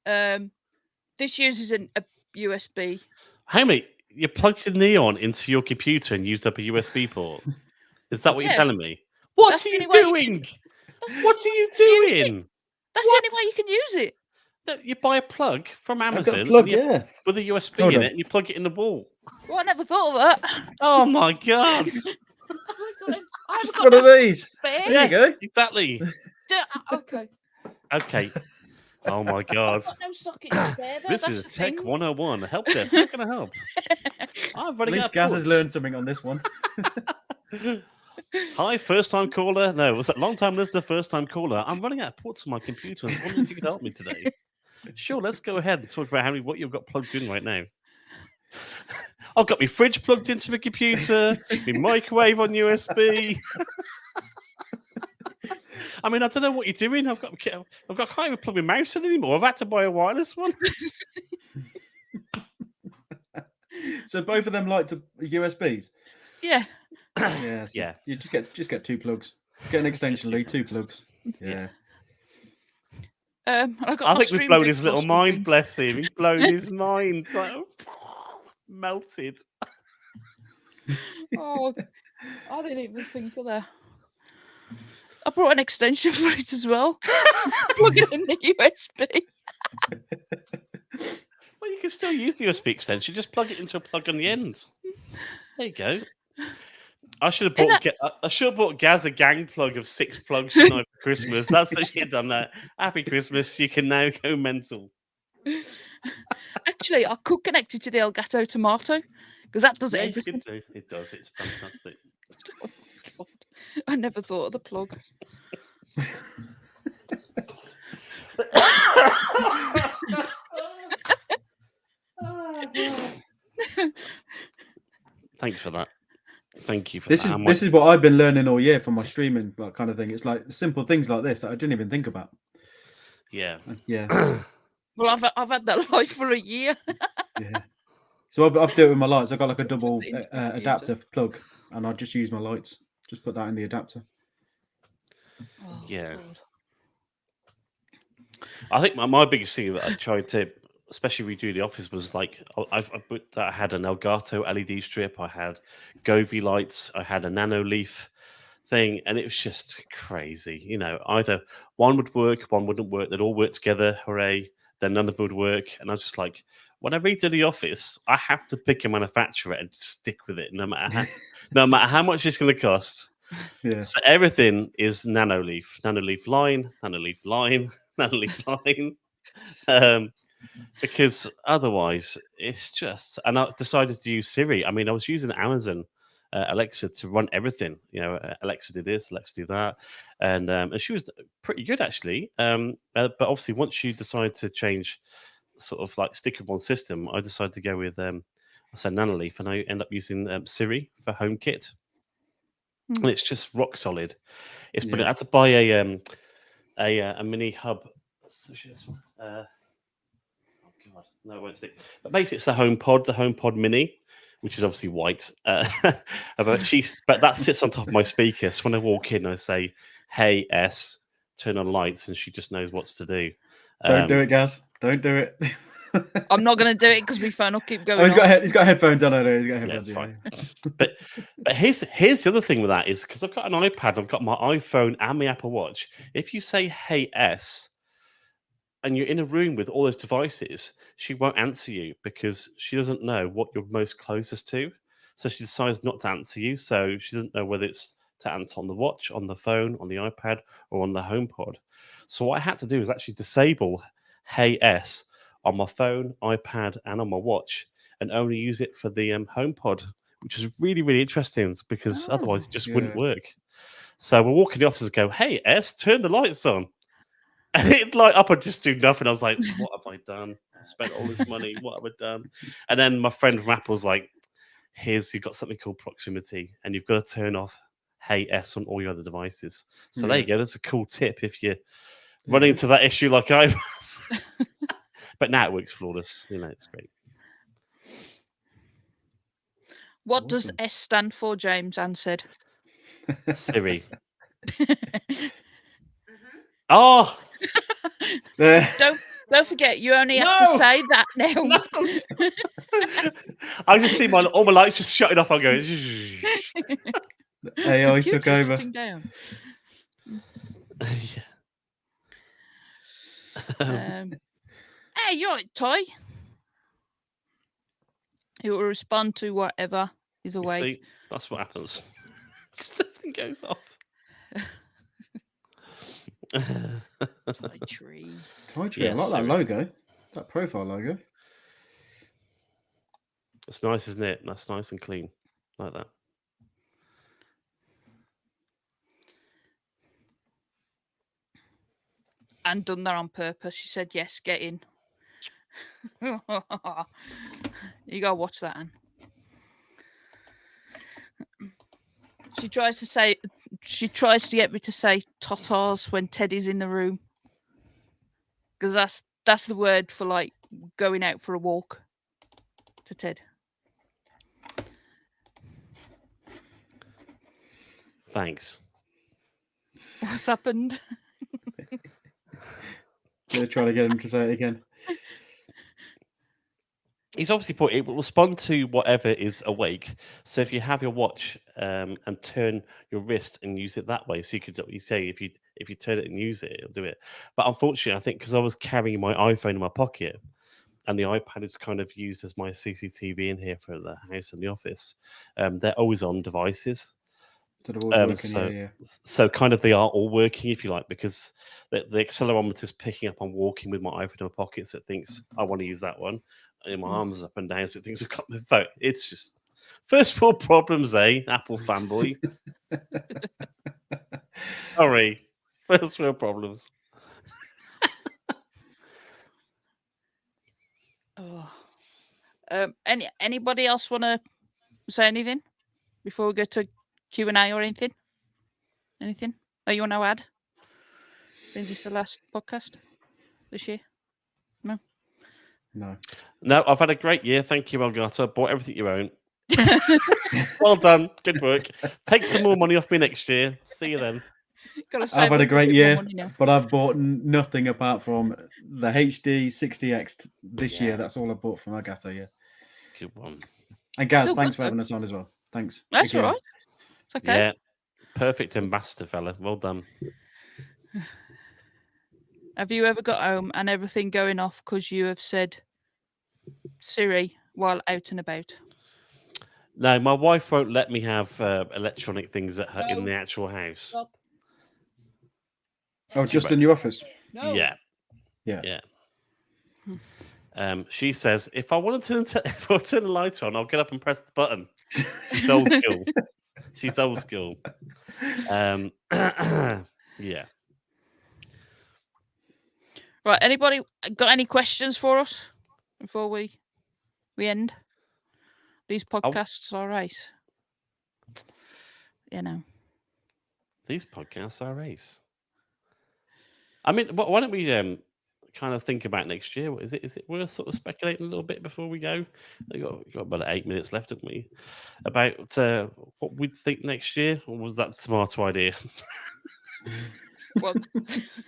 This uses a USB. Hey, mate, you plugged the neon into your computer and used up a USB port. Is that what you're telling me? What are you doing? What are you doing? That's the only way you can use it. No, you buy a plug from Amazon plug, with a USB in it, and you plug it in the wall. Well, I never thought of that. Oh my god! One of these. Spare. There you go. Exactly. Okay. Okay. Oh my god! I've got no socket spare. This is Tech 101. Help desk. How can I help? I'm running At out least of Gaz has ports. learned something on this one. Hi, first time caller. No, was that long time listener, first time caller? I'm running out of ports on my computer. I was wondering if you could help me today. Sure, let's go ahead and talk about what you've got plugged in right now. I've got my fridge plugged into my computer, my microwave on USB. I mean, I don't know what you're doing. I can't even plug my mouse in anymore. I've had to buy a wireless one. So both of them lights are USBs. Yeah. Yeah. Yeah. You just get 2 plugs. Get an extension lead, 2 plugs. Yeah. I think we've blown his little mind. Bless him. He's blown his mind. It's like, melted. Oh, I didn't even think of that. I brought an extension for it as well. Plug it in the USB. Well, you can still use the USB extension. Just plug it into a plug on the end. There you go. I should have bought Gaz a gang plug of 6 plugs tonight for Christmas. That's what she had done that. Happy Christmas. You can now go mental. Actually, I could connect it to the Elgato Tomato because that does everything. It does. It's fantastic. Oh, God. I never thought of the plug. Thanks for that. Thank you for This that. is what I've been learning all year from my streaming, like, kind of thing. It's like simple things like this that I didn't even think about. Yeah. Yeah. Well, I've had that life for a year. Yeah. So I've done it with my lights. I've got like a double Put it into my adapter plug, and I just use my lights. Just put that in the adapter. Oh, Yeah. God. I think my biggest thing that I tried to, especially redo the office, was like I had an Elgato LED strip, I had Govee lights, I had a nano leaf thing, and it was just crazy. You know, either one would work, one wouldn't work. They'd all work together, hooray! Then none of them would work, and I was just like, when I redo the office, I have to pick a manufacturer and stick with it, no matter how much it's going to cost. Yeah. So everything is nanoleaf line, nanoleaf line, nanoleaf line. Because otherwise it's just. And I decided to use Siri. I mean, I was using Amazon Alexa to run everything. You know, Alexa do this, Alexa do that, and she was pretty good actually. But obviously, once you decide to change, sort of like stick with one system, I decided to go with I said Nanoleaf, and I end up using Siri for HomeKit. And it's just rock solid. It's brilliant. I had to buy a mini hub. Oh god, no, it won't stick. But basically, it's the HomePod Mini, which is obviously white. But that sits on top of my speaker. So when I walk in, I say, "Hey S, turn on lights," and she just knows what to do. Don't do it, Gaz. Don't do it. I'm not going to do it because my phone will keep going. Oh, he's got headphones on. I know he's got headphones. Yeah, it's fine. But here's the other thing with that is because I've got an iPad, I've got my iPhone and my Apple Watch. If you say "Hey S," and you're in a room with all those devices, she won't answer you because she doesn't know what you're most closest to. So she decides not to answer you. So she doesn't know whether it's to answer on the watch, on the phone, on the iPad, or on the HomePod. So what I had to do is actually disable Hey S on my phone, iPad, and on my watch, and only use it for the HomePod, which is really, really interesting because otherwise it just wouldn't work. So we'll walk in the office and go, "Hey S, turn the lights on." And it'd light up and just do nothing. I was like, what have I done? I spent all this money. What have I done? And then my friend from Apple's like, you've got something called proximity, and you've got to turn off Hey S on all your other devices. So there you go. That's a cool tip if you're running into that issue like I was. But now it works flawless. You know, it's great. What does S stand for, James? Anne said. Siri. Oh! Don't forget, you only have to say that now. No. I just see all my lights just shutting off. I'm going. AI took over. Down. Hey, you're right, Ty. He will respond to whatever is away. See, that's what happens. Something goes off. Ty Tree. Ty Tree. I like that logo. That profile logo. It's nice, isn't it? That's nice and clean. Like that. And done that on purpose. She said, yes, get in. You gotta watch that, Anne. She tries to get me to say totars when Teddy's in the room. Because that's the word for like going out for a walk to Ted. Thanks. What's happened? Gonna try to get him to say it again. He's obviously put it will respond to whatever is awake. So if you have your watch and turn your wrist and use it that way, so you say if you turn it and use it, it'll do it. But unfortunately, I think because I was carrying my iPhone in my pocket and the iPad is kind of used as my CCTV in here for the house and the office, they're always on devices. So kind of they are all working, if you like, because the accelerometer is picking up on walking with my iPhone in my pocket, so it thinks I want to use that one, and my arms up and down, so it thinks I've got my phone. It's just first world problems, Apple fanboy. Sorry, first world problems. Anybody else want to say anything before we go to Q&A or anything? Anything that you want to add? Is this the last podcast this year? No. No, I've had a great year. Thank you, Elgato. Bought everything you own. Well done. Good work. Take some more money off me next year. See you then. I've had a great year, but I've bought nothing apart from the HD 60X this year. That's all I bought from Elgato, yeah. Good one. And Gaz, thanks for having us on as well. Thanks. That's all right. It's okay. Yeah. Perfect ambassador, fella. Well done. Have you ever got home and everything going off because you have said Siri while out and about? No, my wife won't let me have electronic things in the actual house. Stop. Oh, just in your office? No. Yeah. Yeah. She says, if I want to turn the light on, I'll get up and press the button. She's old school. She's old school. Yeah. Right. Anybody got any questions for us before we end? These podcasts are race. You know. These podcasts are race. I mean, why don't we kind of think about next year? Is it worth sort of speculating a little bit before we go? We've got about 8 minutes left, haven't we? About what we'd think next year, or was that a smart idea? Well,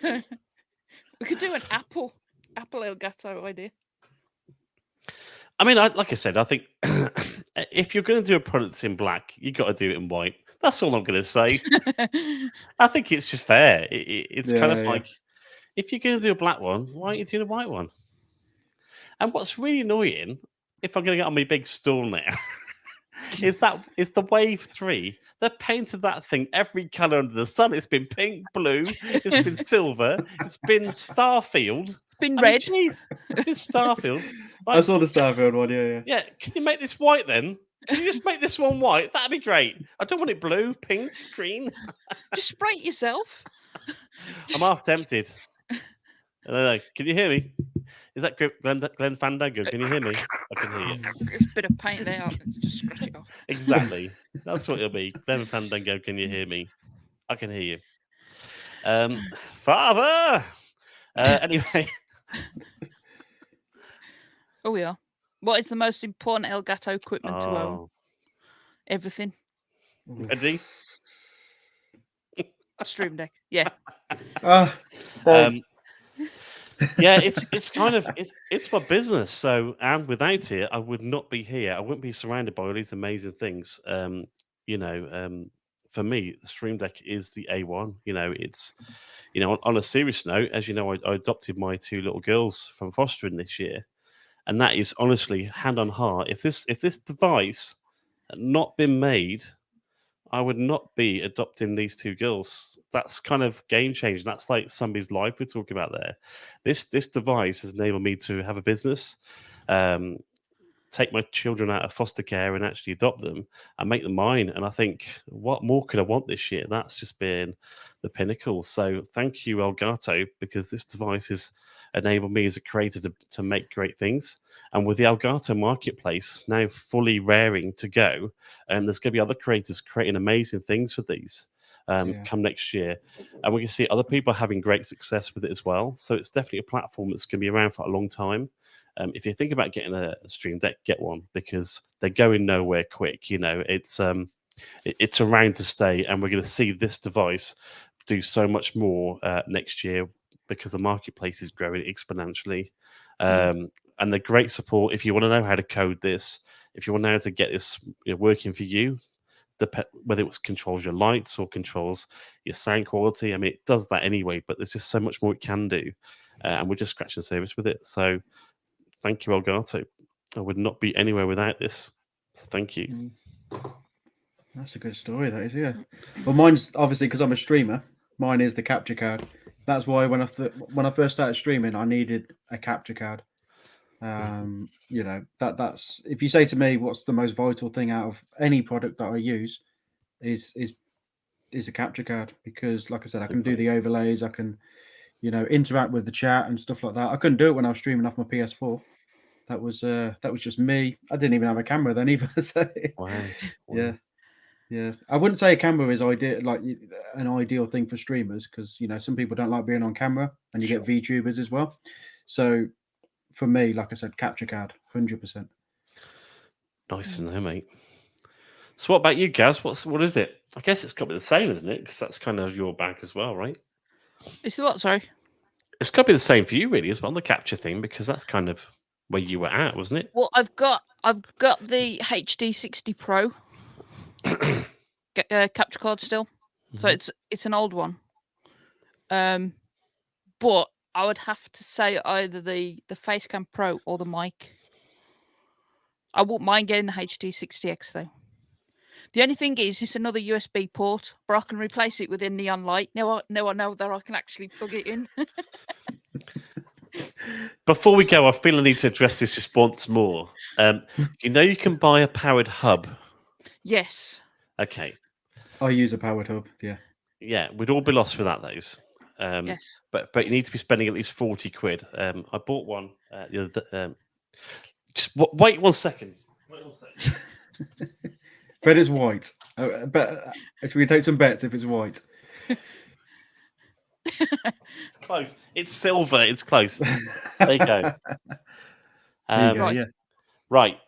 we could do an Apple Elgato idea. I mean, like I said, I think if you're going to do a product that's in black, you got to do it in white. That's all I'm going to say. I think it's just fair. It's kind of like, if you're going to do a black one, why aren't you doing a white one? And what's really annoying, if I'm going to get on my big stool now, is the Wave 3. They painted that thing every colour under the sun. It's been pink, blue, it's been silver, it's been Starfield. It's been red. Jeez, it's been Starfield. I saw the Starfield one, yeah. Yeah, can you make this white then? Can you just make this one white? That'd be great. I don't want it blue, pink, green. Just spray it yourself. I'm half tempted. No. Can you hear me? Is that Glenn Fandango? Can you hear me? I can hear you. A bit of paint there. Just scratch it off. Exactly. That's what it'll be. Glenn Fandango, can you hear me? I can hear you. Father! Anyway. Oh, yeah. What is the most important Elgato equipment to own? Everything. Ready? Stream Deck. Yeah. Yeah, it's kind of it's my business. So, and without it, I would not be here. I wouldn't be surrounded by all these amazing things. For me, the Stream Deck is the A1. It's on a serious note, as you know, I adopted my 2 little girls from fostering this year, and that is honestly hand on heart. If this device had not been made, I would not be adopting these 2 girls. That's kind of game changing. That's like somebody's life we're talking about there. This device has enabled me to have a business, take my children out of foster care and actually adopt them and make them mine. And I think, what more could I want this year? That's just been the pinnacle. So thank you, Elgato, because this device has enabled me as a creator to make great things. And with the Elgato marketplace now fully raring to go, and there's going to be other creators creating amazing things for these come next year. And we can see other people having great success with it as well. So it's definitely a platform that's going to be around for a long time. If you think about getting a Stream Deck, get one, because they're going nowhere quick. It's around to stay, and we're going to see this device do so much more next year because the marketplace is growing exponentially. And the great support. If you want to know how to code this, if you want to know how to get this working for you, whether it controls your lights or controls your sound quality, I mean, it does that anyway. But there's just so much more it can do, and we're just scratching the surface with it. So. Thank you, Elgato. I would not be anywhere without this. So thank you. That's a good story, that is, yeah. Well, mine's obviously because I'm a streamer. Mine is the capture card. That's why when I first started streaming, I needed a capture card. That's if you say to me, what's the most vital thing out of any product that I use, is a capture card, because, like I said, I can do the overlays. I can, interact with the chat and stuff like that. I couldn't do it when I was streaming off my PS4. That was just me. I didn't even have a camera then either. So Wow. yeah, yeah. I wouldn't say a camera is an ideal thing for streamers because some people don't like being on camera, and you get VTubers as well. So for me, like I said, capture card, 100%. Nice to know, mate. So what about you, Gaz? What is it? I guess it's got to be the same, isn't it? Because that's kind of your bag as well, right? It's what? Sorry. It's got to be the same for you, really, as well, the capture thing, because that's kind of where you were at, wasn't it? Well, I've got the HD60 Pro capture card still, so it's an old one. But I would have to say either the Facecam Pro or the mic. I wouldn't mind getting the HD60X though. The only thing is, it's another USB port, but I can replace it with a neon light. Now I know that I can actually plug it in. Before we go, I feel I need to address this response more. You can buy a powered hub. Yes. Okay. I use a powered hub. Yeah. Yeah, we'd all be lost without those. Yes. But you need to be spending at least 40 quid. I bought one the other. Wait 1 second. Wait 1 second. Bet it's white. Bet if we take some bets, if it's white. It's close. It's silver. It's close. There you go. There you go. Right. Yeah. Right.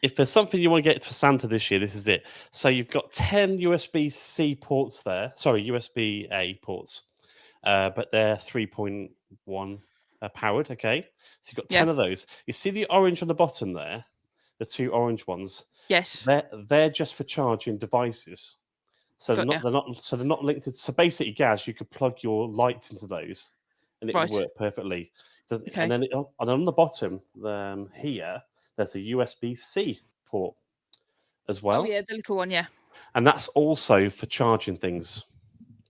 If there's something you want to get for Santa this year, this is it. So you've got 10 USB-C ports there. Sorry, USB-A ports. But they're 3.1 powered, okay? So you've got 10 of those. You see the orange on the bottom there? The two orange ones? Yes. They're just for charging devices. So they're not linked to. So basically, Gaz, you could plug your lights into those, and it would work perfectly. Okay. And then on the bottom here, there's a USB-C port as well. Oh yeah, the little one, yeah. And that's also for charging things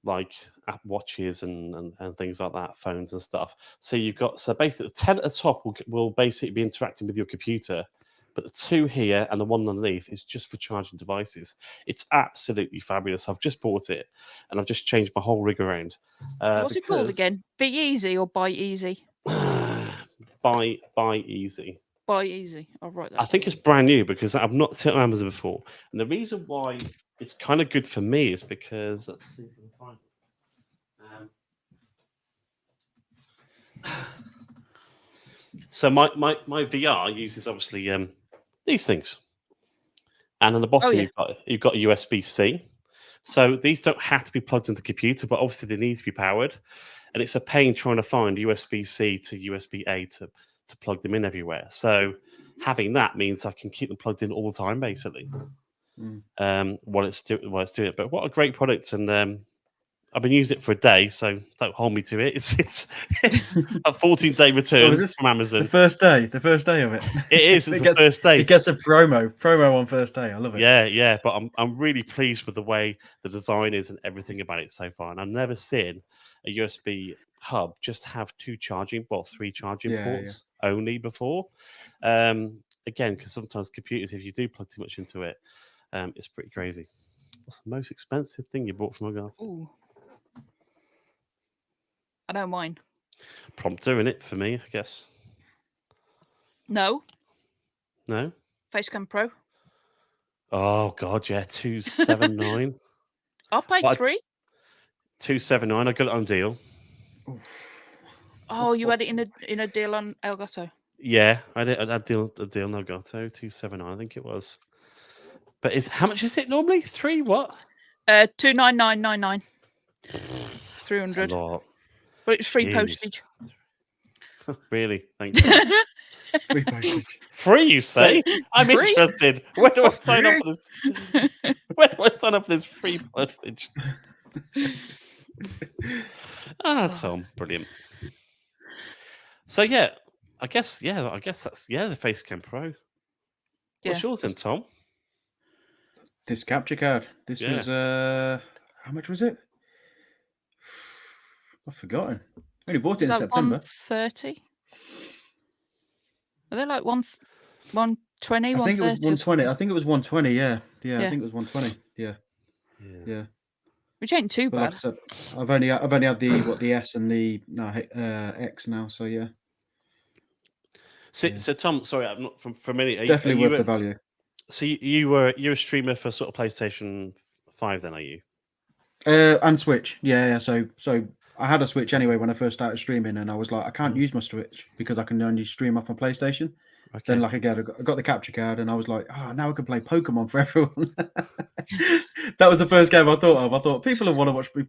like Apple Watches and things like that, phones and stuff. So basically the 10 at the top will basically be interacting with your computer. But the two here and the one underneath is just for charging devices. It's absolutely fabulous. I've just bought it and I've just changed my whole rig around. What's it called again? Be Easy or Buy Easy? Buy Easy. Buy Easy. I'll write that. I think it's brand new because I've not seen it on Amazon before. And the reason why it's kind of good for me is because let's see if I can find it. So my VR uses obviously these things, and on the bottom you've got USB-C. So these don't have to be plugged into the computer, but obviously they need to be powered, and it's a pain trying to find USB-C to USB-A to plug them in everywhere. So having that means I can keep them plugged in all the time, basically. While it's doing it. But what a great product, and I've been using it for a day, so don't hold me to it. It's a 14-day return from Amazon. The first day of it. It is. It's the first day. It gets a promo on first day. I love it. Yeah. But I'm really pleased with the way the design is and everything about it so far. And I've never seen a USB hub just have three charging ports only before. Again, because sometimes computers, if you do plug too much into it, it's pretty crazy. What's the most expensive thing you bought from Elgato? Ooh. I don't mind. Prompter in it for me, I guess. No. Facecam Pro. Oh God, yeah, 279. I paid $3. 279. I got it on deal. Oh, you had it in a deal on Elgato. Yeah, I did a deal on Elgato. 279, I think it was. But how much is it normally? 3 what? 299.99. 300. That's a lot. But it's free postage. Really? Thank you. Free postage. Free, you say? I'm interested. Where do I sign up for this? Where do I sign up for this free postage? Tom, brilliant. So yeah, I guess that's the Facecam Pro. What's yours then, Tom? This capture card. This was how much was it? I've forgotten. I only bought it in September. 130. Are they like 120? I think it was 120. I think it was 120. Yeah. I think it was 120. Yeah. Which ain't too bad. Like I said, I've only had the S and the X now. So yeah. So Tom, sorry, I'm not from many. Definitely worth the value. So you're a streamer for sort of PlayStation 5, then, are you? And Switch, yeah. So I had a Switch anyway when I first started streaming, and I was like, I can't use my Switch because I can only stream off my PlayStation. Okay. Then, like again, I got the capture card, and I was like, oh, now I can play Pokemon for everyone. That was the first game I thought of. I thought people will want to watch me.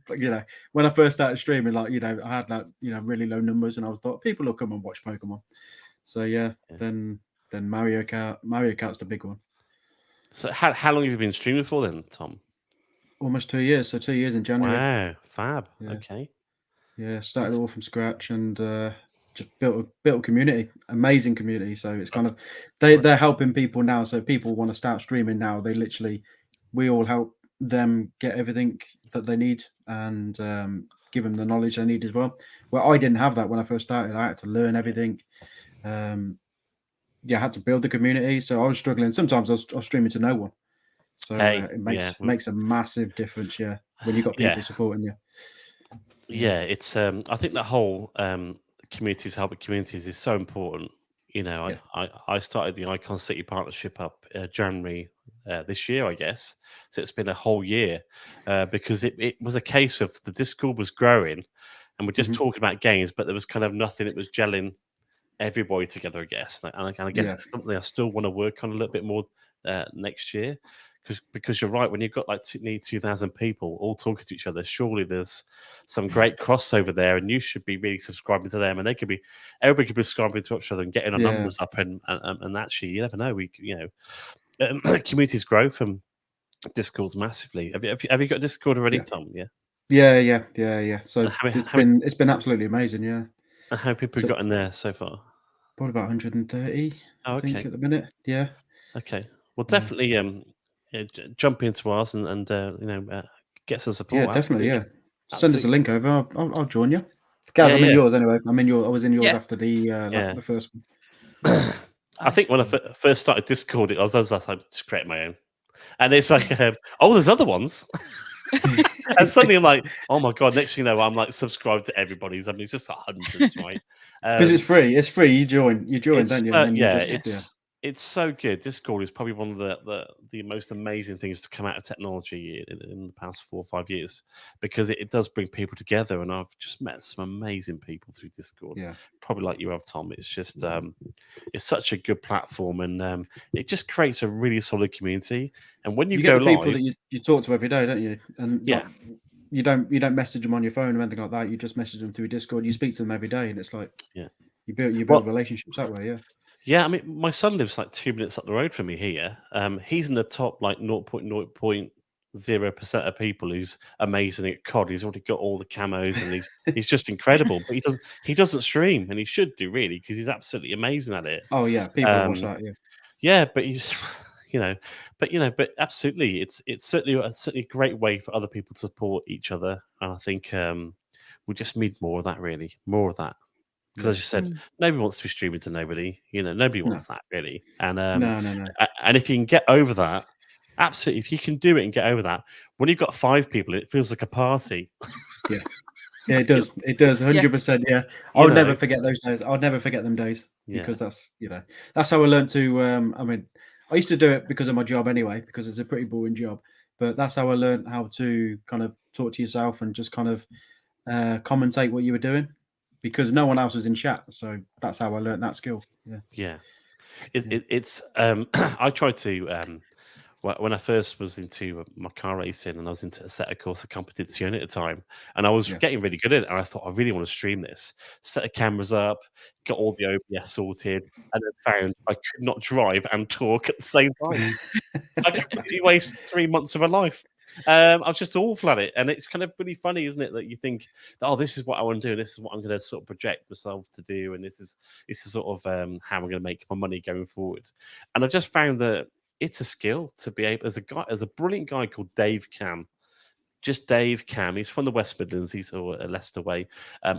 When I first started streaming, I had that really low numbers, and I thought people will come and watch Pokemon. So yeah. Then Mario Kart. Mario Kart's the big one. So how long have you been streaming for then, Tom? Almost 2 years. So 2 years in January. Wow, fab. Yeah. Okay. Yeah, started all from scratch and just built a community, amazing community. So it's kind of they're helping people now. So people want to start streaming now. We all help them get everything that they need and give them the knowledge they need as well. Well, I didn't have that when I first started. I had to learn everything. I had to build the community. So I was struggling. Sometimes I was streaming to no one. So it makes a massive difference. Yeah, when you've got people supporting you. Yeah, it's I think the whole communities helping communities is so important. I started the Icon City partnership up January this year, I guess. So it's been a whole year because it was a case of the Discord was growing and we're just talking about games, but there was kind of nothing that was gelling everybody together, I guess. And I guess it's something I still want to work on a little bit more next year. Because you're right, when you've got like 2,000 people all talking to each other, surely there's some great crossover there, and you should be really subscribing to them, and everybody could be subscribing to each other and getting our numbers up, and actually, you never know. Communities grow from Discords massively. Have you got a Discord already, Tom? Yeah. So it's been absolutely amazing. Yeah. And how people have got in there so far? Probably about 130. I think at the minute. Yeah. Okay. Well, definitely. Jump into ours and get some support. Yeah, definitely. Yeah, send us a link over. I'll join you. Guys, I'm in yours anyway. I was in yours after the first one. I think when I first started Discord, I just created my own, and it's like, there's other ones. And suddenly I'm like, oh my god! Next thing you know, I'm like subscribed to everybody's. I mean, it's just like hundreds, right? Because it's free. It's free. You join, don't you? It's so good. Discord is probably one of the most amazing things to come out of technology in the past 4 or 5 years, because it does bring people together. And I've just met some amazing people through Discord. Yeah, probably like you have, Tom. It's just it's such a good platform, and it just creates a really solid community. And when you go get the people that you talk to every day, don't you? And you don't message them on your phone or anything like that. You just message them through Discord. You speak to them every day, and it's like you build relationships that way. Yeah. Yeah, I mean, my son lives like 2 minutes up the road from me here. He's in the top like 0.0% of people who's amazing at COD. He's already got all the camos and he's just incredible. But he doesn't stream, and he should do really, because he's absolutely amazing at it. Oh yeah, people watch that. Yeah. Yeah, but he's but absolutely, it's certainly a great way for other people to support each other, and I think we just need more of that. Really, more of that. Because as you said, nobody wants to be streaming to nobody. Nobody wants that really. And no. And if you can get over that, absolutely, if you can do it and get over that, when you've got 5 people, it feels like a party. Yeah, it does. It does 100%. Yeah, I'll never forget those days. I'll never forget them days, because that's how I learned to. I mean, I used to do it because of my job anyway, because it's a pretty boring job. But that's how I learned how to kind of talk to yourself and just kind of commentate what you were doing, because no one else was in chat. So that's how I learned that skill. Yeah. It's I tried to when I first was into my car racing, and I was into a set of course, the competition at the time, and I was getting really good at it, and I thought, I really want to stream this. Set the cameras up, got all the OBS sorted, and then found I could not drive and talk at the same time. I completely wasted 3 months of my life. I was just awful at it, and it's kind of really funny, isn't it, that you think, this is what I want to do, this is what I'm going to sort of project myself to do, and this is sort of how I'm going to make my money going forward. And I just found that it's a skill to be able, as a brilliant guy called Dave Cam, just Dave Cam. He's from the West Midlands. He's a Leicester way,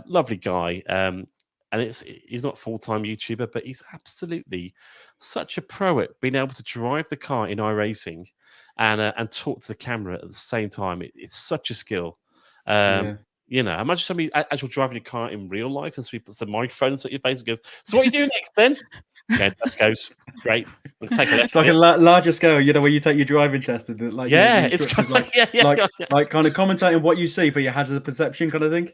lovely guy. And he's not a full-time YouTuber, but he's absolutely such a pro at being able to drive the car in iRacing and talk to the camera at the same time. It's such a skill. Imagine somebody as you're driving a car in real life, and somebody puts a microphone at your face and goes, "So what are you doing next then?" Okay, Tesco's great. We'll take a look. It's like a larger scale, where you take your driving test and the Yeah, it's instructions, yeah. like kind of commentating what you see for your hazard of perception kind of thing.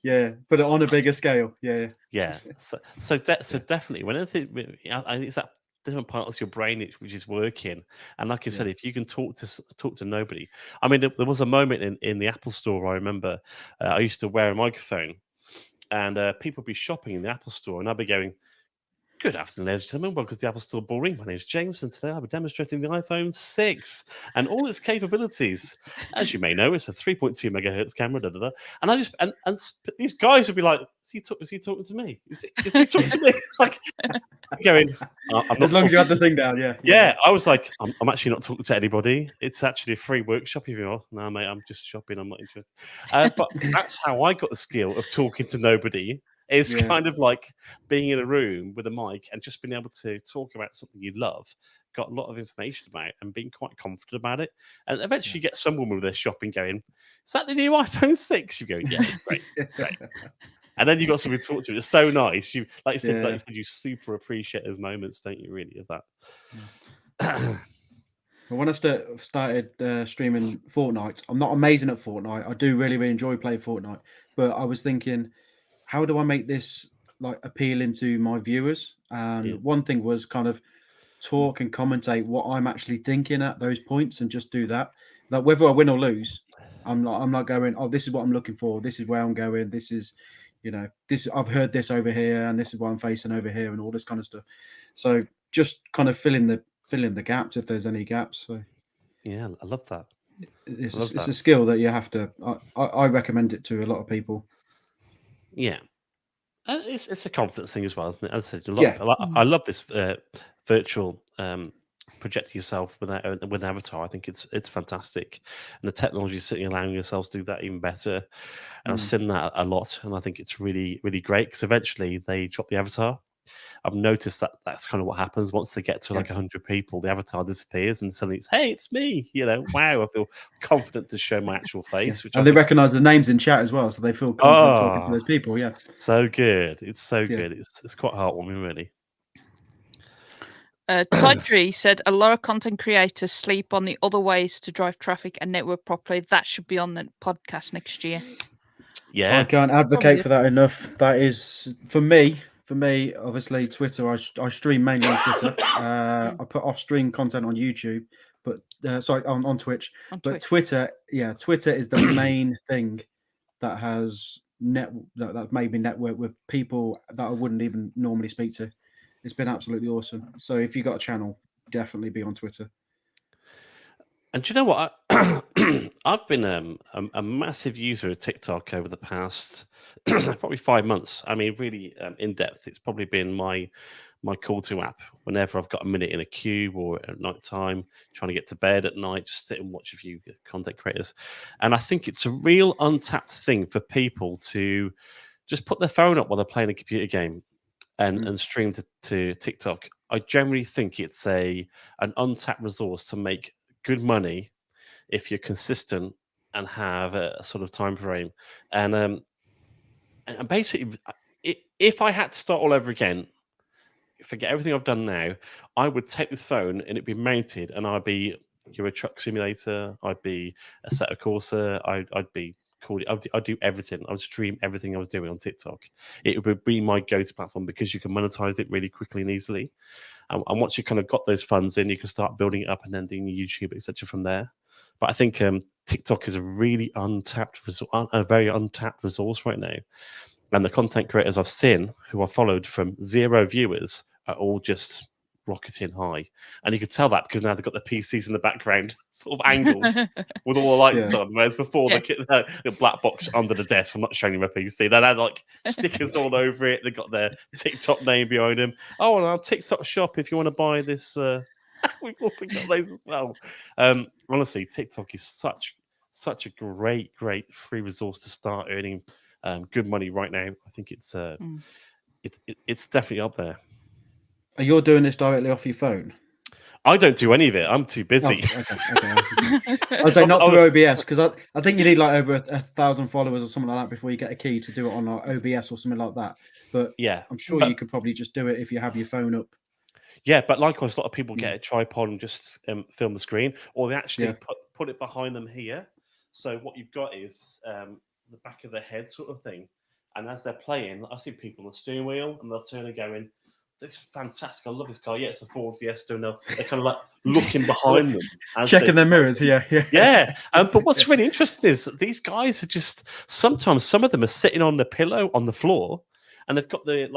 Yeah, but on a bigger scale. Yeah. So definitely, when I think it's that different parts of your brain which is working, and like you said, if you can talk to nobody. I mean, there was a moment in the Apple Store. I remember I used to wear a microphone, and people would be shopping in the Apple Store, and I'd be going, "Good afternoon, ladies and gentlemen. Welcome to the Apple Store Bullring. My name is James, and today I'll be demonstrating the iPhone 6 and all its capabilities. As you may know, it's a 3.2 megahertz camera, And I just and these guys would be like, "Is he talking to me? Is he talking to me?" Like going, "I'm not As long as you talking." have the thing down, Yeah, I was like, I'm actually not talking to anybody. It's actually a free workshop. If you're, no, mate, I'm just shopping. I'm not interested. But that's how I got the skill of talking to nobody. It's kind of like being in a room with a mic and just being able to talk about something you love, got a lot of information about, and being quite confident about it. And eventually, you get some woman with their shopping going, "Is that the new iPhone 6?" You go, "Yeah, it's great, it's great." And then you got somebody to talk to. It's so nice. You like you said, you super appreciate those moments, don't you? Really, of that. Well, when I started streaming Fortnite, I'm not amazing at Fortnite. I do really enjoy playing Fortnite, but I was thinking, how do I make this like appealing to my viewers? And one thing was kind of talk and commentate what I'm actually thinking at those points, and just do that. Like whether I win or lose, I'm not going, "Oh, this is what I'm looking for. This is where I'm going. This is, this I've heard this over here, and this is what I'm facing over here, and all this kind of stuff." So just kind of fill in the gaps if there's any gaps. So yeah, I love that. It's a skill that you have to. I recommend it to a lot of people. Yeah, it's a confidence thing as well, isn't it? As I said, I love this virtual projecting yourself with an avatar. I think it's fantastic, and the technology is certainly allowing yourselves to do that even better. And I've seen that a lot, and I think it's really, really great because eventually they drop the avatar. I've noticed that that's kind of what happens once they get to like 100 people. The avatar disappears, and suddenly it's, "Hey, it's me!" Wow, I feel confident to show my actual face. Which and they recognise the names in chat as well, so they feel confident talking to those people. Yeah, so good. It's so good. It's quite heartwarming, really. Tree said a lot of content creators sleep on the other ways to drive traffic and network properly. That should be on the podcast next year. Yeah, I can't advocate for that enough. That is for me. Obviously, Twitter. I stream mainly on Twitter. I put off-stream content on YouTube, but on Twitch. But Twitter, Twitter is the main thing that has that made me network with people that I wouldn't even normally speak to. It's been absolutely awesome. So if you got a channel, definitely be on Twitter. And do you know what? I've been a massive user of TikTok over the past probably 5 months. I mean, really in depth. It's probably been my call-to app whenever I've got a minute in a queue or at night time, trying to get to bed at night, just sit and watch a few content creators. And I think it's a real untapped thing for people to just put their phone up while they're playing a computer game and stream to TikTok. I generally think it's an untapped resource to make good money if you're consistent and have a sort of time frame. And basically, if I had to start all over again, forget everything I've done now, I would take this phone and it'd be mounted, and I'd be Euro Truck Simulator, I'd be a set of Corsa, I'd be called. I'd do everything. I would stream everything I was doing on TikTok. It would be my go-to platform because you can monetize it really quickly and easily. And once you kind of got those funds in, you can start building it up and then doing YouTube, etc. from there. But I think TikTok is a really a very untapped resource right now. And the content creators I've seen who I followed from 0 viewers are all just rocketing high. And you could tell that because now they've got the PCs in the background sort of angled with all the lights on. Whereas before, the black box under the desk, I'm not showing you my PC. They had like stickers all over it. They've got their TikTok name behind them. Oh, and our TikTok shop if you want to buy this. We've also got those as well. Honestly, TikTok is such a great free resource to start earning good money right now. I think it's definitely up there. Are you doing this directly off your phone? I don't do any of it. I'm too busy. Oh, okay. I was saying not through OBS because I think you need like over 1,000 followers or something like that before you get a key to do it on like OBS or something like that. But yeah, I'm sure you could probably just do it if you have your phone up. Yeah, but likewise, a lot of people get a tripod and just film the screen, or they actually put it behind them here. So what you've got is the back of their head sort of thing. And as they're playing, I see people on the steering wheel, and they'll turn and going, "This is fantastic! I love this car. Yeah, it's a Ford Fiesta." And they're kind of like looking behind them, checking their mirrors. Yeah. But what's really interesting is that these guys are just sometimes some of them are sitting on the pillow on the floor, and they've got the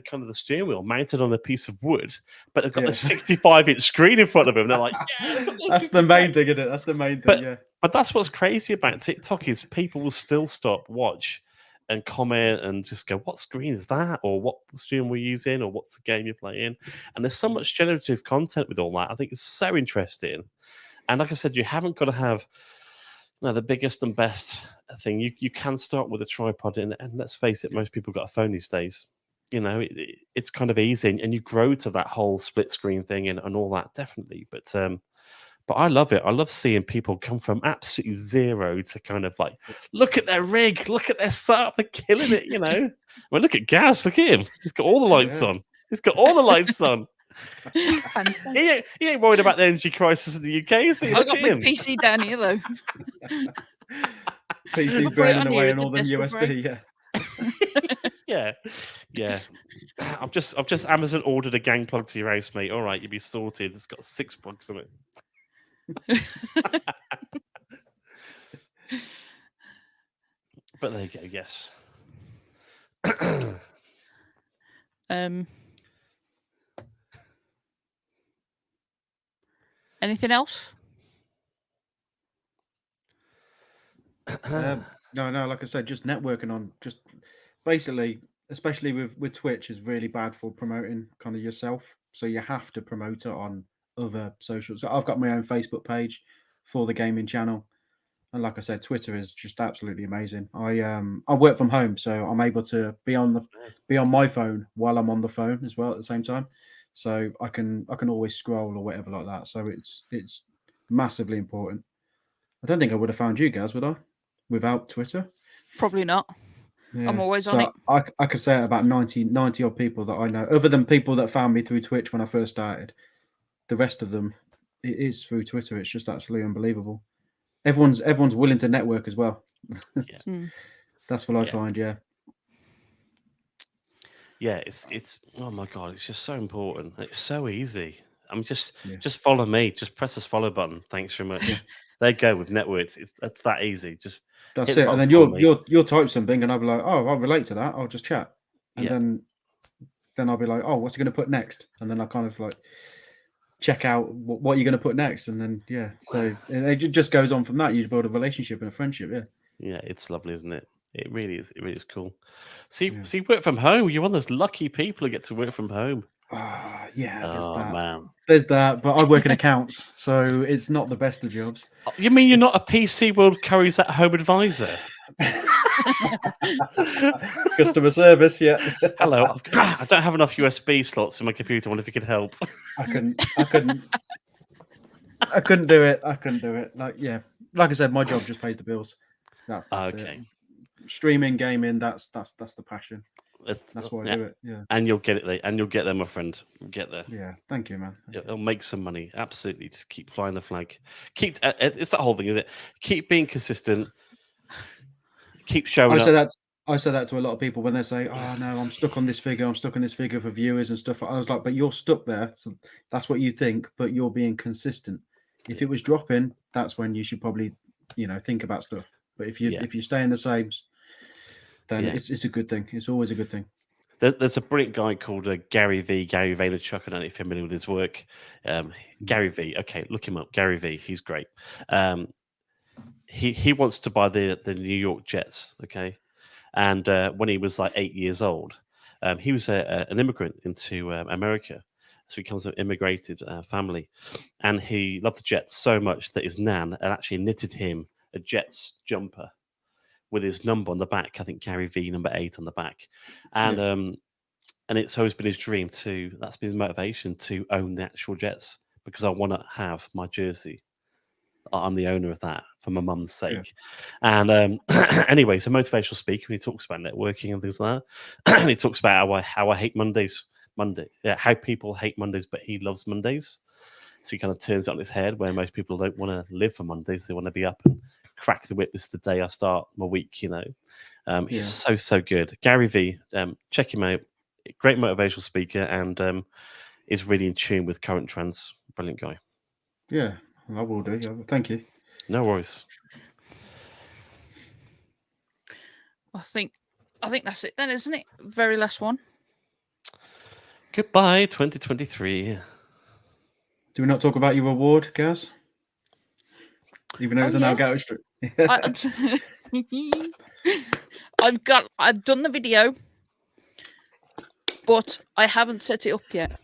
kind of the steering wheel mounted on a piece of wood, but they've got the 65-inch screen in front of them. They're like, "Yeah, that's the main thing, isn't it? That's the main thing." But that's what's crazy about TikTok is people will still stop, watch, and comment and just go, "What screen is that?" or "What stream we're using?" or "What's the game you're playing?" And there's so much generative content with all that. I think it's so interesting. And like I said, you haven't got to have the biggest and best thing. You can start with a tripod, and let's face it, most people got a phone these days. It's kind of easy, and you grow to that whole split screen thing and all that, definitely. But I love it. I love seeing people come from absolutely zero to kind of like, look at their rig, look at their setup, they're killing it, Well, look at Gaz, look at him. He's got all the lights on. He's got all the lights on. he ain't worried about the energy crisis in the UK, is he? I got my PC down here, though. PC burning away on all them USB, yeah. I've just Amazon ordered a gang plug to your house, mate. All right, you'll be sorted. It's got 6 plugs on it. But there you go. Yes. Anything else? No. Like I said, just networking on, just basically, especially with Twitch, is really bad for promoting kind of yourself. So you have to promote it on other socials. So I've got my own Facebook page for the gaming channel, and like I said, Twitter is just absolutely amazing. I work from home, so I'm able to be on my phone while I'm on the phone as well at the same time. So I can always scroll or whatever like that. So it's massively important. I don't think I would have found you guys, would I, without Twitter? Probably not. Yeah. I'm always on it. I could say about 90 odd people that I know, other than people that found me through Twitch when I first started. The rest of them, it is through Twitter. It's just absolutely unbelievable. Everyone's willing to network as well. That's what I find. Yeah, it's oh my god, it's just so important. It's so easy. I mean, just follow me. Just press this follow button. Thanks very much. There you go with networks. That's that easy. That's it. And then you'll type something, and I'll be like, oh, I'll relate to that. I'll just chat, and then I'll be like, oh, what's he going to put next? And then I kind of like check out what you're going to put next, and then so it just goes on from that. You build a relationship and a friendship. Yeah, it's lovely, isn't it? It really is. It really is cool. See, work from home. You're one of those lucky people who get to work from home. There's that. Man. There's that, but I work in accounts, so it's not the best of jobs. You mean you're not a PC World Curry's at home advisor? Customer service, Hello, I don't have enough USB slots in my computer. I wonder if you could help. I couldn't do it. Like I said, my job just pays the bills. That's okay. It. Streaming, gaming, that's the passion. That's why I do it. Yeah. And you'll get it there. And you'll get there, my friend. You'll get there. Yeah. Thank you, man. It'll make some money. Absolutely. Just keep flying the flag. It's that whole thing, is it? Keep being consistent. Keep showing up. I say that to a lot of people when they say, "Oh no, I'm stuck on this figure. I'm stuck on this figure for viewers and stuff." I was like, "But you're stuck there. So that's what you think. But you're being consistent. If it was dropping, that's when you should probably, think about stuff. But if you stay in the same, then it's a good thing. It's always a good thing." There's a brilliant guy called Gary Vaynerchuk. I don't know if you're familiar with his work. Gary V. Okay, look him up. Gary V. He's great. He wants to buy the New York Jets. Okay, and when he was like 8 years old, he was an immigrant into America. So he comes from an immigrated family, and he loved the Jets so much that his nan had actually knitted him a Jets jumper with his number on the back. I think Gary V number 8 on the back, and it's always been his dream that's been his motivation to own the actual Jets, because I want to have my jersey. I'm the owner of that for my mum's sake. And anyway, so motivational speaker, and he talks about networking and things like that. And he talks about how I hate Mondays Monday. Yeah, how people hate Mondays, but he loves Mondays. So he kind of turns it on its head, where most people don't want to live for Mondays. They want to be up and crack the whip. This is the day I start my week, He's so good. Gary V, check him out. Great motivational speaker, and is really in tune with current trends. Brilliant guy. Yeah, I will do. Yeah, thank you. No worries. I think that's it then, isn't it? Very last one. Goodbye, 2023. Do we not talk about your award, Gaz? Even though it's an Elgato strip. I've done the video, but I haven't set it up yet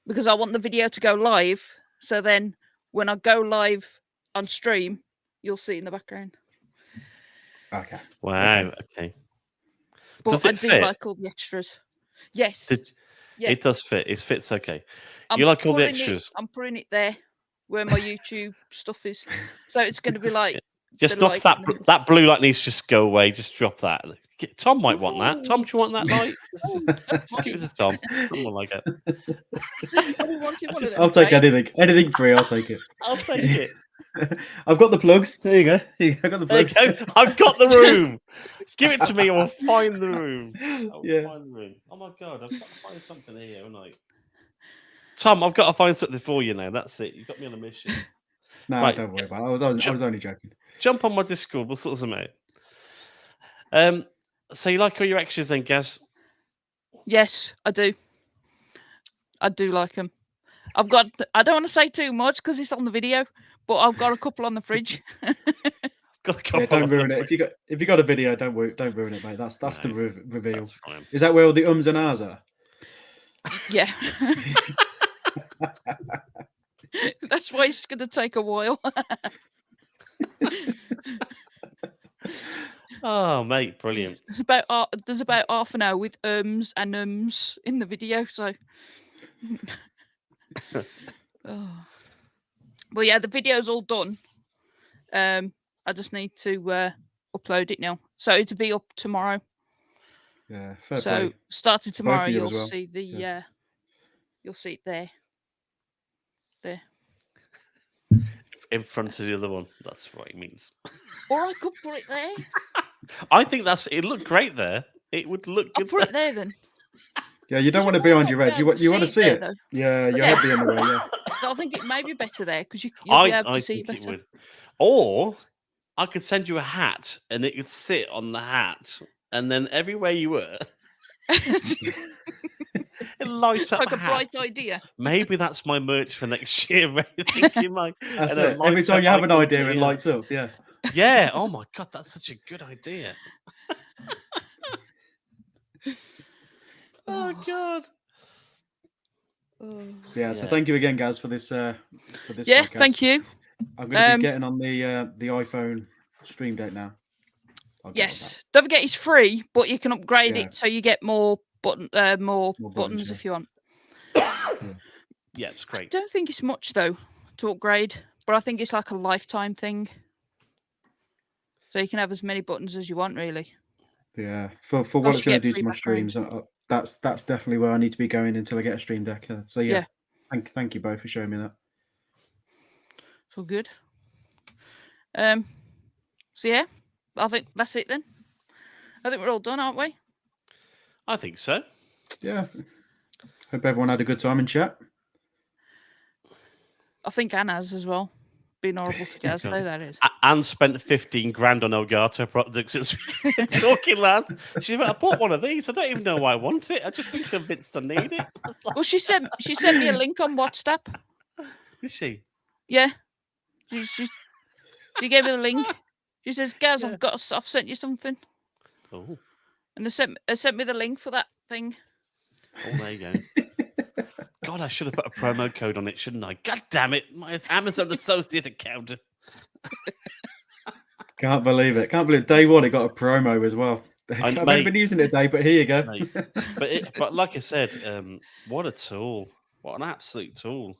because I want the video to go live. So then, when I go live on stream, you'll see it in the background. Okay. Wow. Okay. But Does it do fit? like all the extras. Yes. Yeah. It does fit. It fits okay. I'm You like all the putting extras? I'm putting it there where my YouTube stuff is. So it's going to be like. Just the knock light that blue light needs to just go away. Just drop that. Tom might want that. Tom, do you want that light? Just give it to Tom. Tom will like it. I'll take anything. Anything free, I'll take it. I'll take it. I've got the plugs. There you go. I got the plugs. There you go. I've got the room. Just give it to me. I'll find the room. Find the room. Oh my god, I've got to find something here, haven't I? Tom, I've got to find something for you now. That's it. You've got me on a mission. No, right. Don't worry about it. I was only joking. Jump on my Discord. We'll sort them out. So you like all your extras then, Gaz? Yes, I do. I do like them. I don't want to say too much because it's on the video, but I've got a couple on the fridge. Got a couple. Don't ruin it. If you got a video, don't ruin it, mate. That's the reveal. That's fine. Is that where all the ums and ahs are? Yeah. That's why it's going to take a while. Oh, mate, brilliant. There's about half an hour with and in the video, so. Well, yeah, the video's all done. I just need to upload it now, so it'll be up tomorrow. Yeah, fair so play. starting tomorrow, you'll well. see the you'll see it there. In front of the other one. That's what it means. Or I could put it there. I think it looked great there. It would look good. I'll put it there then. Yeah, you don't want to be on your head. You want to see it. Though. Yeah, your head be in the way. Yeah. So I think it may be better there because you'll be able to see it better. Would. Or I could send you a hat and it could sit on the hat, and then everywhere you were, it lights up like a hat. bright idea. Maybe that's my merch for next year. Thinking like that's it. Every time you have an idea, it lights up. Yeah. Yeah. Oh my god, that's such a good idea. Oh god. Yeah. So thank you again, guys, for this. Yeah. Podcast. Thank you. I'm going to be getting on the iPhone stream deck now. Yes. Don't forget it's free, but you can upgrade it so you get more buttons if you want. Yeah, it's great. I don't think it's much though to upgrade, but I think it's like a lifetime thing. So you can have as many buttons as you want, really. Yeah, for what it's going to do to my streams, that's definitely where I need to be going until I get a stream deck. So yeah. Thank you both for showing me that. It's all good. So yeah, I think that's it then. I think we're all done, aren't we? I think so. Yeah. Hope everyone had a good time in chat. I think Anne has as well. Being horrible to Gaz, that is. Anne spent 15 grand on Elgato products since we were talking last. She went, I bought one of these. I don't even know why I want it. I just been convinced I need it. Well, she sent me a link on WhatsApp. Did she? Yeah. She gave me the link. She says, Gaz, I've sent you something. Oh. And they sent me the link for that thing. Oh, there you go. God, I should have put a promo code on it, shouldn't I? God damn it. My Amazon associate account. Can't believe it. Can't believe day one it got a promo as well. I've only been using it a day, but here you go. But like I said, what a tool. What an absolute tool.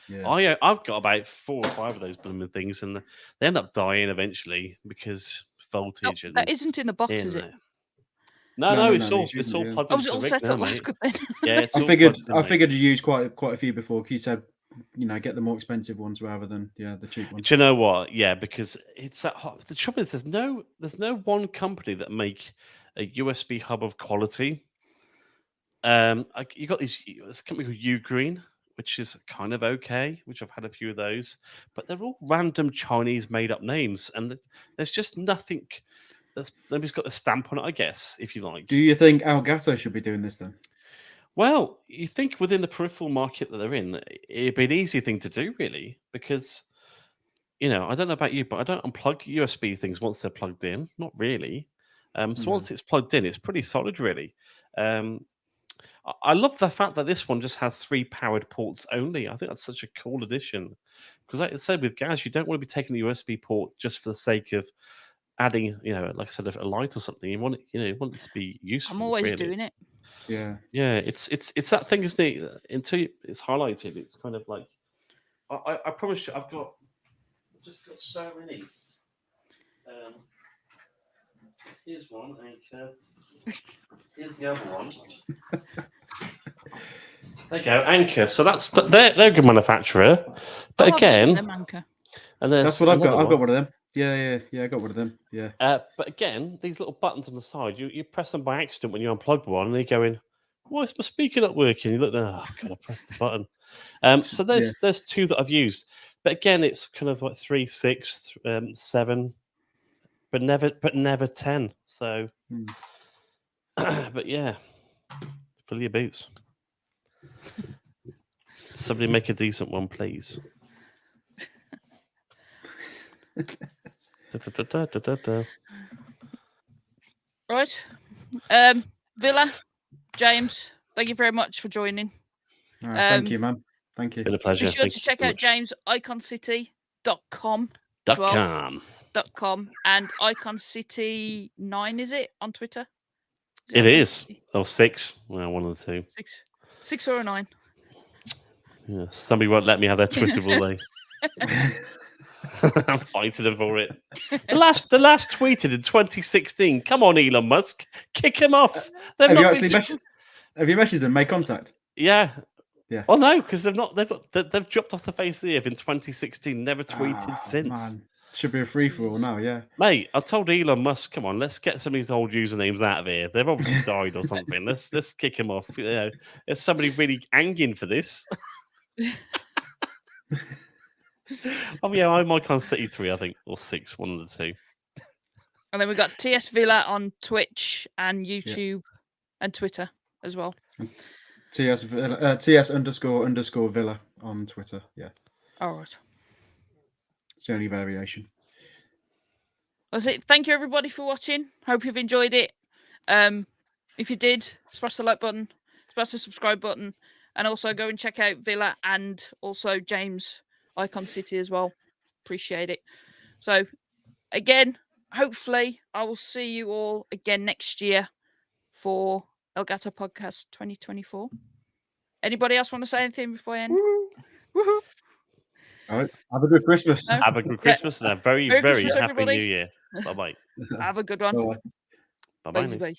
Yeah. I've got about 4 or 5 of those blooming things, and they end up dying eventually because voltage. That isn't in the box, is it? No, it's you all shouldn't, yeah. plugged Oh, was into it the all rig set now, up? That's mate. good then. Yeah, it's I all figured plugged in, mate. you used quite a few before. 'Cause you said, get the more expensive ones rather than the cheap ones. Do you know what? Yeah, because it's that hot. The trouble is, there's no one company that make a USB hub of quality. You got this company called Ugreen, which is kind of okay, which I've had a few of those, but they're all random Chinese made up names, and there's just nothing. Nobody's got a stamp on it, I guess, if you like. Do you think Elgato should be doing this then? Well, you think within the peripheral market that they're in, it'd be an easy thing to do, really, because I don't know about you, but I don't unplug USB things once they're plugged in. Not really. So No. once it's plugged in, it's pretty solid, really. I love the fact that this one just has 3 powered ports only. I think that's such a cool addition. Because, like I said, with gas, you don't want to be taking a USB port just for the sake of adding, like I said, a light or something. You want it, you want it to be useful. I'm always really. doing it. Yeah. Yeah, it's that thing, isn't it? Until it's highlighted, it's kind of like I promise you, I've just got so many. Here's one, Anchor. Here's the other one. There you go, Anchor. So they're a good manufacturer, but again, Anchor. and That's what I've got. I've got one of them. Yeah. I got one of them. Yeah. But again, these little buttons on the side, you press them by accident when you unplug one, and they go in. Why is my speaker not working? You look there. Oh, God, I pressed the button. So there's 2 that I've used, but again, it's kind of like 3, 6, 7, but never 10. So, but yeah, fill your boots. Somebody make a decent one, please. Right. Villa, James, thank you very much for joining. Thank you, man. Thank you. Been a pleasure. Be sure to check out jamesiconcity.com .com and iconcity9, is it, on Twitter? It is. Oh, 6. Well, one of the 2. 6 or a 9. Yeah, somebody won't let me have their Twitter, will they? I'm fighting them for it. The last tweeted in 2016. Come on, Elon Musk, kick him off. Have you messaged them? Make contact. Yeah. Yeah. Oh no, because they've dropped off the face of the earth in 2016. Never tweeted since. Man. Should be a free for all now. Yeah. Mate, I told Elon Musk, come on, let's get some of these old usernames out of here. They've obviously died or something. Let's kick him off. There's somebody really anging for this. Oh yeah, I'm Icon City 3, I think, or 6, one of the 2. And then we've got TS Villa on Twitch and YouTube and Twitter as well. TS __ Villa on Twitter. Yeah. All right. It's the only variation. That's it. Thank you everybody for watching. Hope you've enjoyed it. If you did, smash the like button, smash the subscribe button, and also go and check out Villa and also James Icon City as well. Appreciate it. So again, hopefully I will see you all again next year for Elgato Podcast 2024. Anybody else want to say anything before I end? Woohoo! All right. Have a good Christmas. No? Have a good Christmas and a very, Merry very Christmas, happy everybody. New Year. Bye-bye. Have a good one. Bye. Bye-bye. Bye.